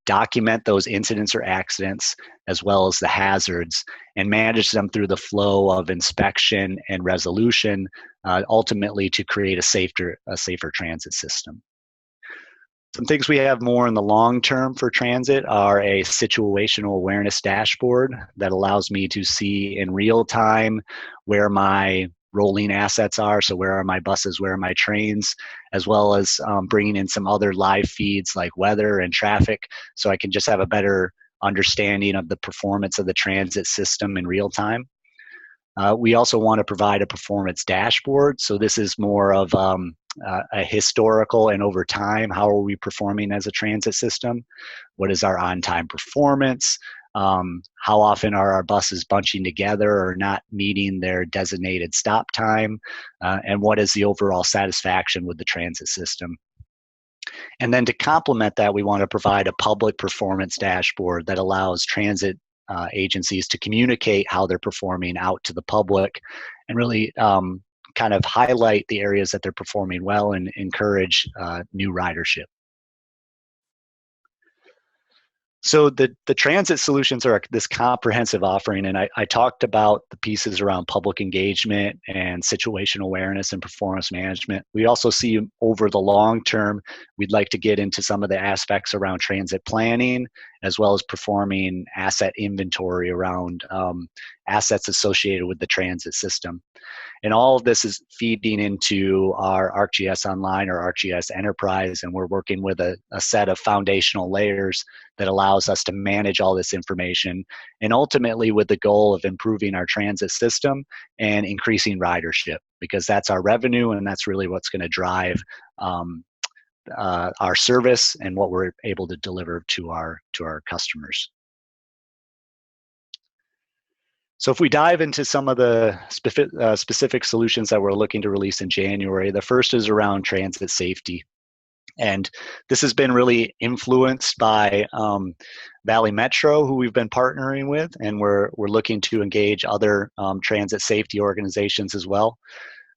document those incidents or accidents as well as the hazards and manage them through the flow of inspection and resolution, ultimately to create a safer transit system. Some things we have more in the long term for transit are a situational awareness dashboard that allows me to see in real time where my rolling assets are, so where are my buses, where are my trains, as well as bringing in some other live feeds like weather and traffic, so I can just have a better understanding of the performance of the transit system in real time. We also want to provide a performance dashboard, so this is more of a historical and over time, how are we performing as a transit system? What is our on-time performance? How often are our buses bunching together or not meeting their designated stop time? And what is the overall satisfaction with the transit system? And then to complement that, we want to provide a public performance dashboard that allows transit agencies to communicate how they're performing out to the public and really kind of highlight the areas that they're performing well and encourage new ridership. So the transit solutions are this comprehensive offering, and I talked about the pieces around public engagement and situational awareness and performance management. We also see over the long term, we'd like to get into some of the aspects around transit planning as well as performing asset inventory around assets associated with the transit system. And all of this is feeding into our ArcGIS Online or ArcGIS Enterprise, and we're working with a set of foundational layers that allows us to manage all this information, and ultimately with the goal of improving our transit system and increasing ridership, because that's our revenue and that's really what's going to drive our service and what we're able to deliver to our customers. So if we dive into some of the specific solutions that we're looking to release in January, the first is around transit safety. And this has been really influenced by Valley Metro, who we've been partnering with, and we're looking to engage other transit safety organizations as well.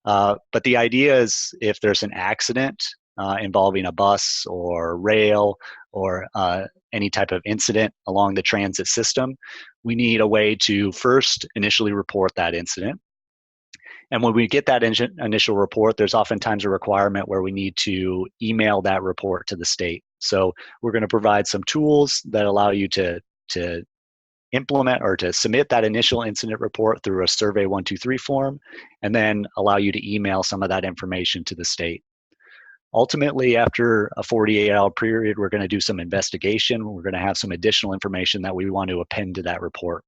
But the idea is, if there's an accident involving a bus or rail or any type of incident along the transit system, we need a way to first initially report that incident. And when we get that initial report, there's oftentimes a requirement where we need to email that report to the state. So we're going to provide some tools that allow you to implement or to submit that initial incident report through a Survey 123 form, and then allow you to email some of that information to the state. Ultimately, after a 48-hour period, we're going to do some investigation. We're going to have some additional information that we want to append to that report.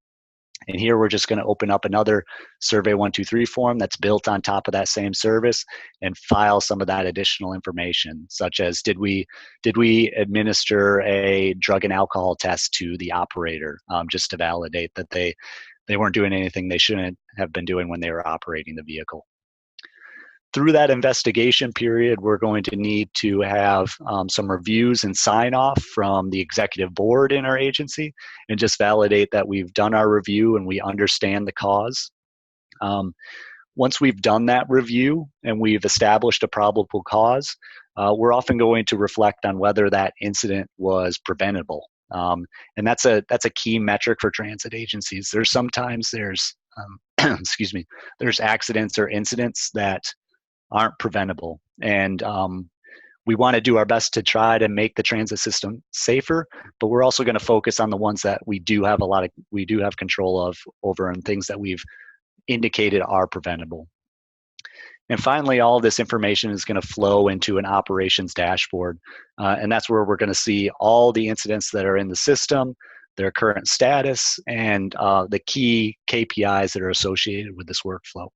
And here we're just going to open up another Survey 123 form that's built on top of that same service and file some of that additional information, such as did we administer a drug and alcohol test to the operator, just to validate that they weren't doing anything they shouldn't have been doing when they were operating the vehicle. Through that investigation period, we're going to need to have some reviews and sign off from the executive board in our agency, and just validate that we've done our review and we understand the cause. Once we've done that review and we've established a probable cause, we're often going to reflect on whether that incident was preventable. And that's a key metric for transit agencies. There's excuse me, there's accidents or incidents that aren't preventable, and we want to do our best to try to make the transit system safer, but we're also going to focus on the ones that we do have control of over, and things that we've indicated are preventable. And finally, all of this information is going to flow into an operations dashboard, and that's where we're going to see all the incidents that are in the system, their current status, and the key KPIs that are associated with this workflow.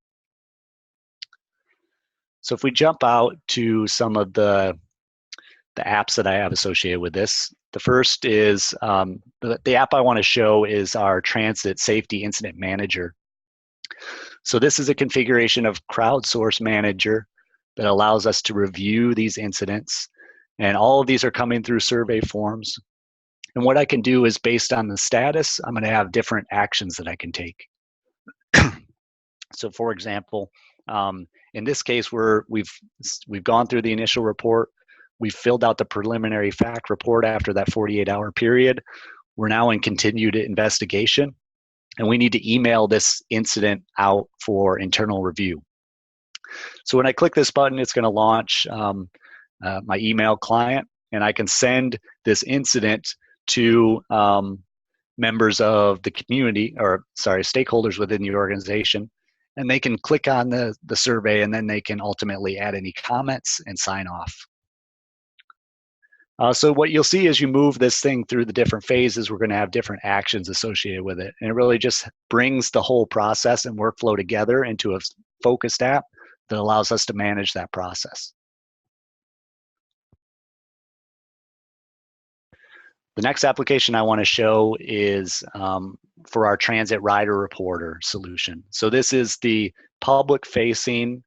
So if we jump out to some of the apps that I have associated with this, the first is the app I want to show is our Transit Safety Incident Manager. So this is a configuration of Crowdsource Manager that allows us to review these incidents, and all of these are coming through survey forms. And what I can do is, based on the status, I'm going to have different actions that I can take. So for example, in this case, we've gone through the initial report. We've filled out the preliminary fact report after that 48-hour period. We're now in continued investigation, and we need to email this incident out for internal review. So when I click this button, it's going to launch my email client, and I can send this incident to members of the community, or sorry, stakeholders within the organization. And they can click on the survey, and then they can ultimately add any comments and sign off. So what you'll see as you move this thing through the different phases, we're going to have different actions associated with it. And it really just brings the whole process and workflow together into a focused app that allows us to manage that process. The next application I want to show is for our Transit Rider Reporter solution. So this is the public-facing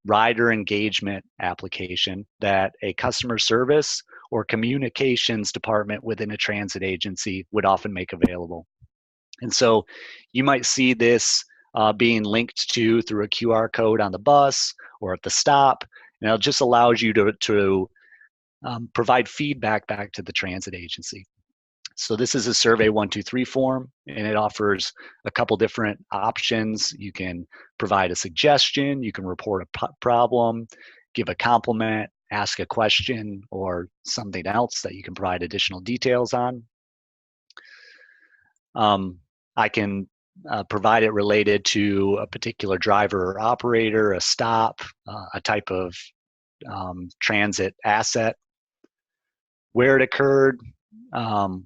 rider engagement application that a customer service or communications department within a transit agency would often make available. And so you might see this being linked to through a QR code on the bus or at the stop, and it just allows you to provide feedback back to the transit agency. So this is a Survey 123 form, and it offers a couple different options. You can provide a suggestion, you can report a problem, give a compliment, ask a question, or something else that you can provide additional details on. I can provide it related to a particular driver or operator, a stop, a type of transit asset, where it occurred,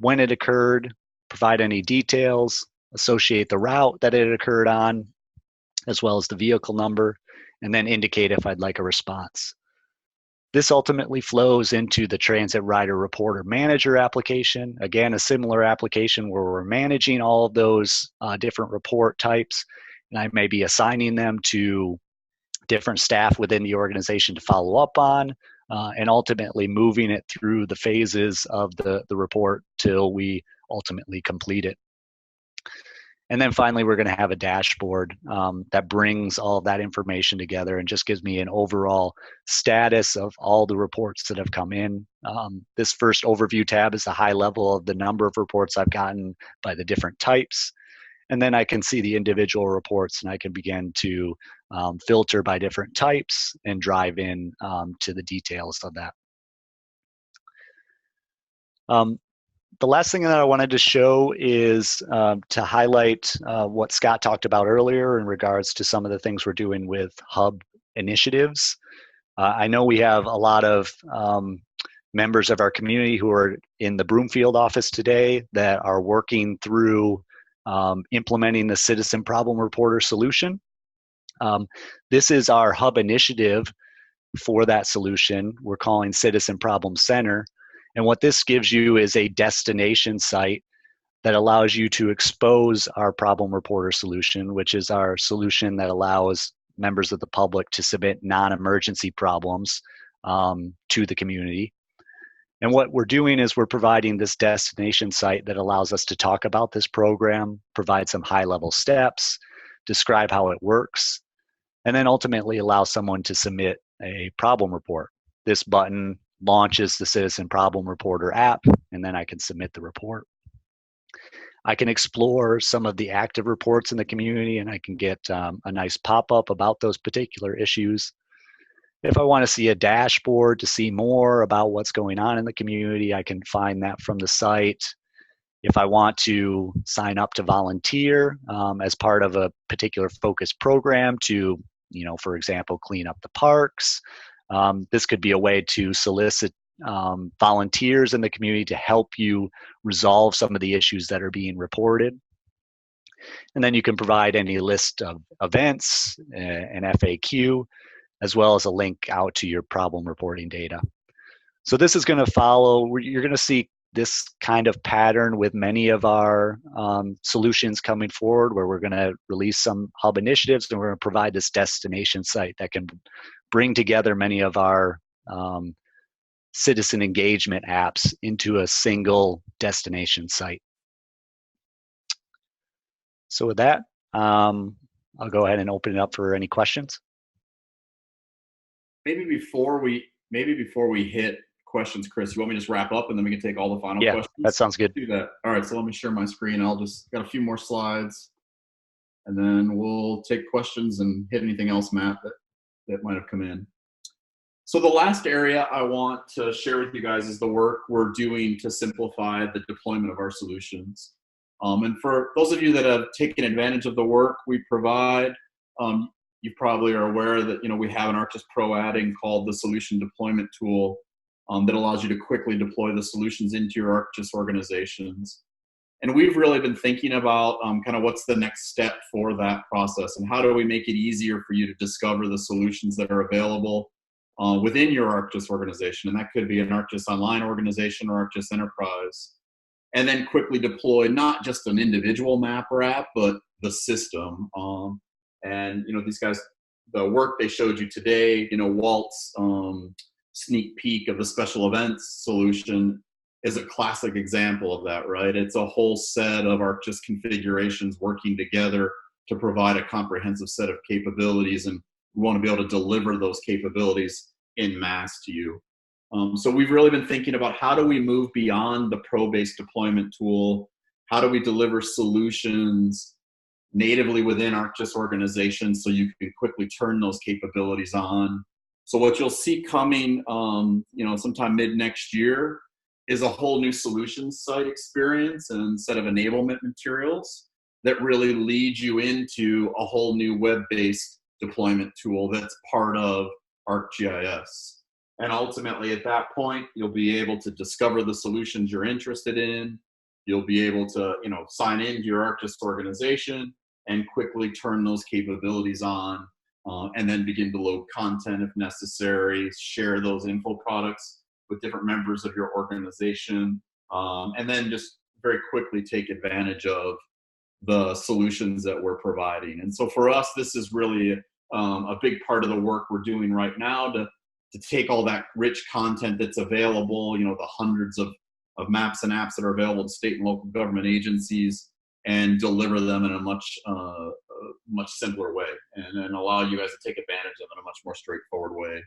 when it occurred, provide any details, associate the route that it occurred on, as well as the vehicle number, and then indicate if I'd like a response. This ultimately flows into the Transit Rider Reporter Manager application. Again, a similar application where we're managing all of those different report types, and I may be assigning them to different staff within the organization to follow up on, and ultimately moving it through the phases of the report till we ultimately complete it. And then finally, we're going to have a dashboard that brings all of that information together and just gives me an overall status of all the reports that have come in. This first overview tab is a high level of the number of reports I've gotten by the different types. And then I can see the individual reports, and I can begin to filter by different types and drive in to the details of that. The last thing that I wanted to show is to highlight what Scott talked about earlier in regards to some of the things we're doing with hub initiatives. I know we have a lot of members of our community who are in the Broomfield office today that are working through implementing the Citizen Problem Reporter solution. This is our hub initiative for that solution. We're calling Citizen Problem Center. And what this gives you is a destination site that allows you to expose our Problem Reporter solution, which is our solution that allows members of the public to submit non-emergency problems to the community. And what we're doing is we're providing this destination site that allows us to talk about this program, provide some high-level steps, describe how it works, and then ultimately allow someone to submit a problem report. This button launches the Citizen Problem Reporter app, and then I can submit the report. I can explore some of the active reports in the community, and I can get a nice pop-up about those particular issues. If I want to see a dashboard to see more about what's going on in the community, I can find that from the site. If I want to sign up to volunteer as part of a particular focus program to, for example, clean up the parks, this could be a way to solicit volunteers in the community to help you resolve some of the issues that are being reported. And then you can provide any list of events, an FAQ, as well as a link out to your problem reporting data. So this is going to follow, you're going to see this kind of pattern with many of our solutions coming forward, where we're going to release some hub initiatives, and we're going to provide this destination site that can bring together many of our citizen engagement apps into a single destination site. So with that, I'll go ahead and open it up for any questions.
Maybe before we hit questions, Chris, you want me to just wrap up and then we can take all the final questions?
Yeah, that sounds good.
Do that. All right, so let me share my screen. I'll just got a few more slides, and then we'll take questions and hit anything else, Matt, that might have come in. So the last area I want to share with you guys is the work we're doing to simplify the deployment of our solutions. And for those of you that have taken advantage of the work we provide, you probably are aware that we have an ArcGIS Pro add-in called the Solution Deployment Tool that allows you to quickly deploy the solutions into your ArcGIS organizations. And we've really been thinking about kind of what's the next step for that process, and how do we make it easier for you to discover the solutions that are available within your ArcGIS organization. And that could be an ArcGIS Online organization or ArcGIS Enterprise. And then quickly deploy not just an individual map or app, but the system. And these guys, the work they showed you today, Walt's sneak peek of the special events solution is a classic example of that, right? It's a whole set of ArcGIS configurations working together to provide a comprehensive set of capabilities, and we want to be able to deliver those capabilities en masse to you. So we've really been thinking about how do we move beyond the pro-based deployment tool? How do we deliver solutions natively within ArcGIS organizations so you can quickly turn those capabilities on? So what you'll see coming, sometime mid next year is a whole new solutions site experience and a set of enablement materials that really lead you into a whole new web-based deployment tool that's part of ArcGIS. And ultimately, at that point, you'll be able to discover the solutions you're interested in. You'll be able to, sign into your ArcGIS organization and quickly turn those capabilities on, and then begin to load content if necessary, share those info products with different members of your organization, and then just very quickly take advantage of the solutions that we're providing. And so for us, this is really a big part of the work we're doing right now to take all that rich content that's available, the hundreds of maps and apps that are available to state and local government agencies, and deliver them in a much simpler way, and allow you guys to take advantage of it in a much more straightforward way.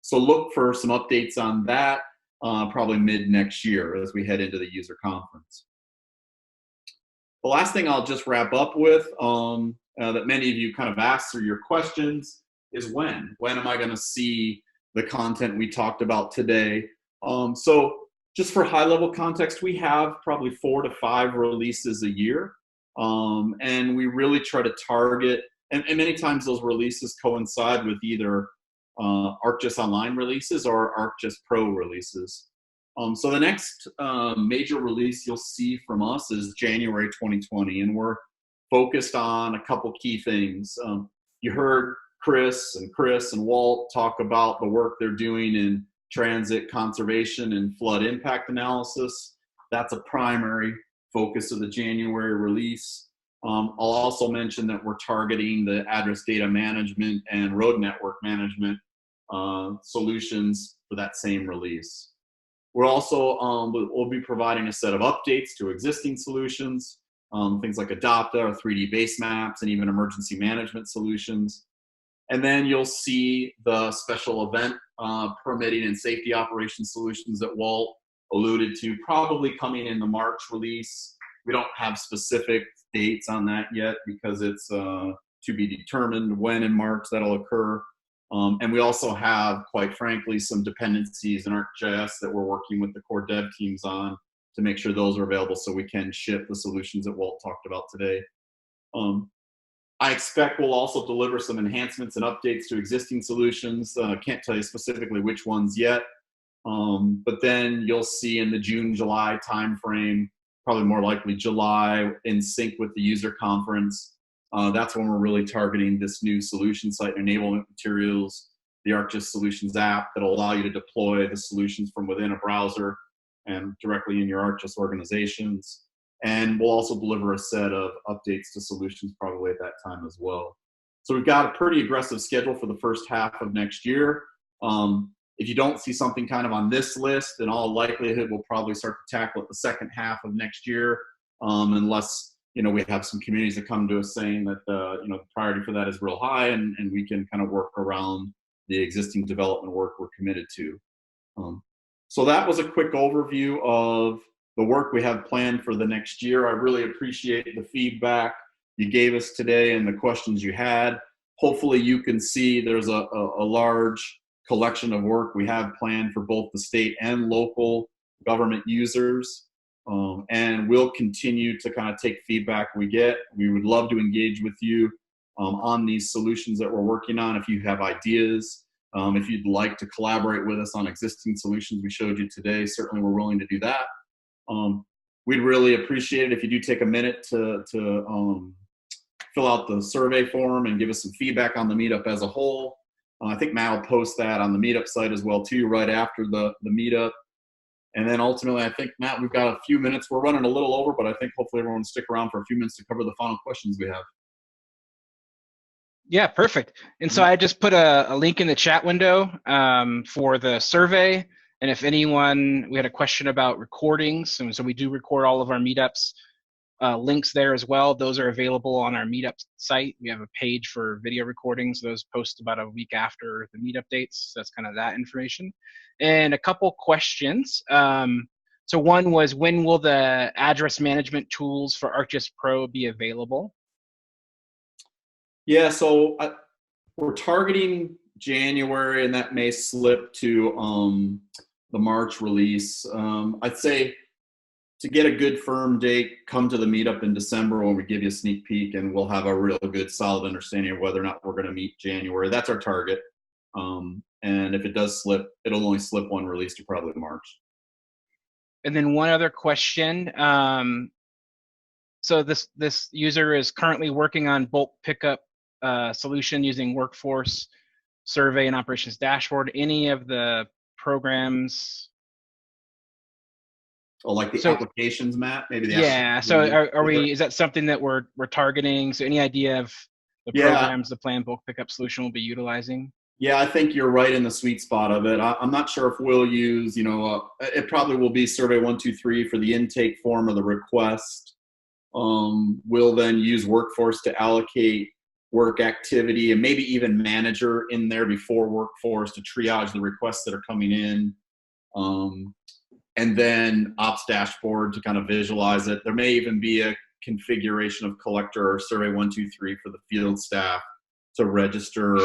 So look for some updates on that probably mid next year as we head into the user conference. The last thing I'll just wrap up with that many of you kind of asked through your questions is when am I going to see the content we talked about today? So just for high level context, we have probably 4 to 5 releases a year. And we really try to target, and many times those releases coincide with either ArcGIS Online releases or ArcGIS Pro releases. So the next major release you'll see from us is January 2020, and we're focused on a couple key things. You heard Chris and Walt talk about the work they're doing in transit conservation and flood impact analysis. That's a primary focus of the January release. I'll also mention that we're targeting the address data management and road network management solutions for that same release. We're also, we'll be providing a set of updates to existing solutions, things like Adopta or 3D base maps and even emergency management solutions. And then you'll see the special event permitting and safety operations solutions that Walt alluded to, probably coming in the March release. We don't have specific dates on that yet because it's to be determined when in March that'll occur. And we also have, quite frankly, some dependencies in ArcGIS that we're working with the core dev teams on to make sure those are available so we can ship the solutions that Walt talked about today. I expect we'll also deliver some enhancements and updates to existing solutions. Can't tell you specifically which ones yet, but then you'll see in the June-July timeframe, probably more likely July, in sync with the user conference. That's when we're really targeting this new solution site enablement materials, the ArcGIS Solutions app that'll allow you to deploy the solutions from within a browser and directly in your ArcGIS organizations. And we'll also deliver a set of updates to solutions probably at that time as well. So we've got a pretty aggressive schedule for the first half of next year. If you don't see something kind of on this list, in all likelihood, we'll probably start to tackle it the second half of next year, unless we have some communities that come to us saying that the priority for that is real high, and we can kind of work around the existing development work we're committed to. So that was a quick overview of the work we have planned for the next year. I really appreciate the feedback you gave us today and the questions you had. Hopefully you can see there's a large collection of work we have planned for both the state and local government users. And we'll continue to kind of take feedback we get. We would love to engage with you on these solutions that we're working on. If you have ideas, if you'd like to collaborate with us on existing solutions we showed you today, certainly we're willing to do that. We'd really appreciate it if you do take a minute to fill out the survey form and give us some feedback on the meetup as a whole. I think Matt will post that on the meetup site as well too, right after the meetup. And then ultimately, I think, Matt, we've got a few minutes. We're running a little over, but I think hopefully everyone will stick around for a few minutes to cover the final questions we have.
Yeah, perfect. And so I just put a link in the chat window for the survey. And if we had a question about recordings, and so we do record all of our meetups, links there as well. Those are available on our meetup site. We have a page for video recordings. Those post about a week after the meetup dates. So that's kind of that information. And a couple questions. So one was, when will the address management tools for ArcGIS Pro be available?
Yeah, so we're targeting January, and that may slip to the March release. I'd say to get a good firm date, come to the meetup in December when we give you a sneak peek, and we'll have a real good solid understanding of whether or not we're going to meet January. That's our target. And if it does slip, it'll only slip one release to probably March.
And then one other question. So this user is currently working on bulk pickup solution using Workforce Survey and Operations Dashboard. Any of the programs?
Oh, like the applications, Matt? Maybe the
yeah. So are we? Is that something that we're targeting? So any idea of the programs the planned bulk pickup solution will be utilizing?
Yeah, I think you're right in the sweet spot of it. I'm not sure if we'll use, it probably will be Survey 123 for the intake form or the request. We'll then use Workforce to allocate work activity and maybe even Manager in there before Workforce to triage the requests that are coming in. And then Ops Dashboard to kind of visualize it. There may even be a configuration of Collector or Survey 123 for the field staff to register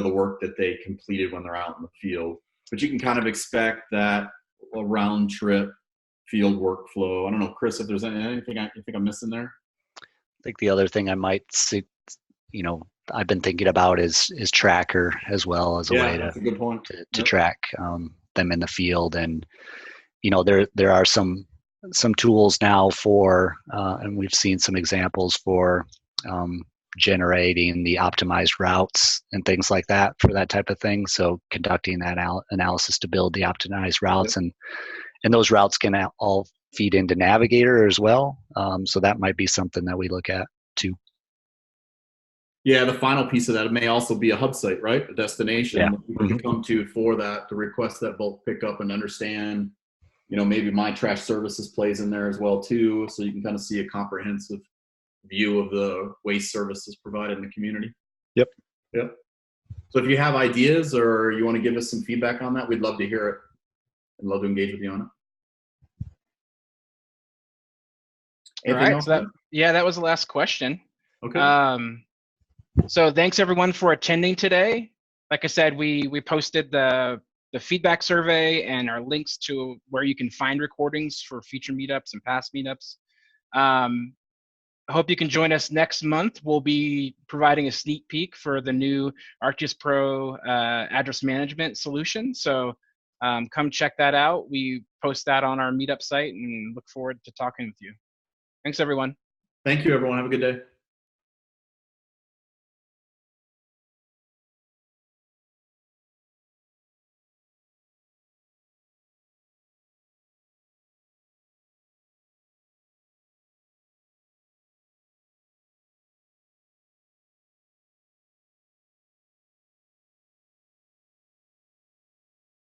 the work that they completed when they're out in the field. But you can kind of expect that a round trip field workflow. I don't know, Chris, if there's anything you think I'm missing there?
I think the other thing I might see, I've been thinking about is Tracker as well as a way
that's a good point.
to track them in the field. And, there are some tools now for, and we've seen some examples for generating the optimized routes and things like that for that type of thing. So conducting that analysis to build the optimized routes, and those routes can all feed into Navigator as well. So that might be something that we look at too.
Yeah, the final piece of that, it may also be a hub site, right? A destination that we can come to for that, to request that bulk pickup and understand, maybe My Trash Services plays in there as well too. So you can kind of see a comprehensive view of the waste services provided in the community.
Yep.
So if you have ideas or you want to give us some feedback on that, we'd love to hear it and love to engage with you on it.
All right. So that was the last question.
Okay.
So thanks everyone for attending today. Like I said, we posted the feedback survey and our links to where you can find recordings for future meetups and past meetups. I hope you can join us next month. We'll be providing a sneak peek for the new ArcGIS Pro address management solution. So come check that out. We post that on our meetup site and look forward to talking with you. Thanks, everyone.
Thank you, everyone. Have a good day.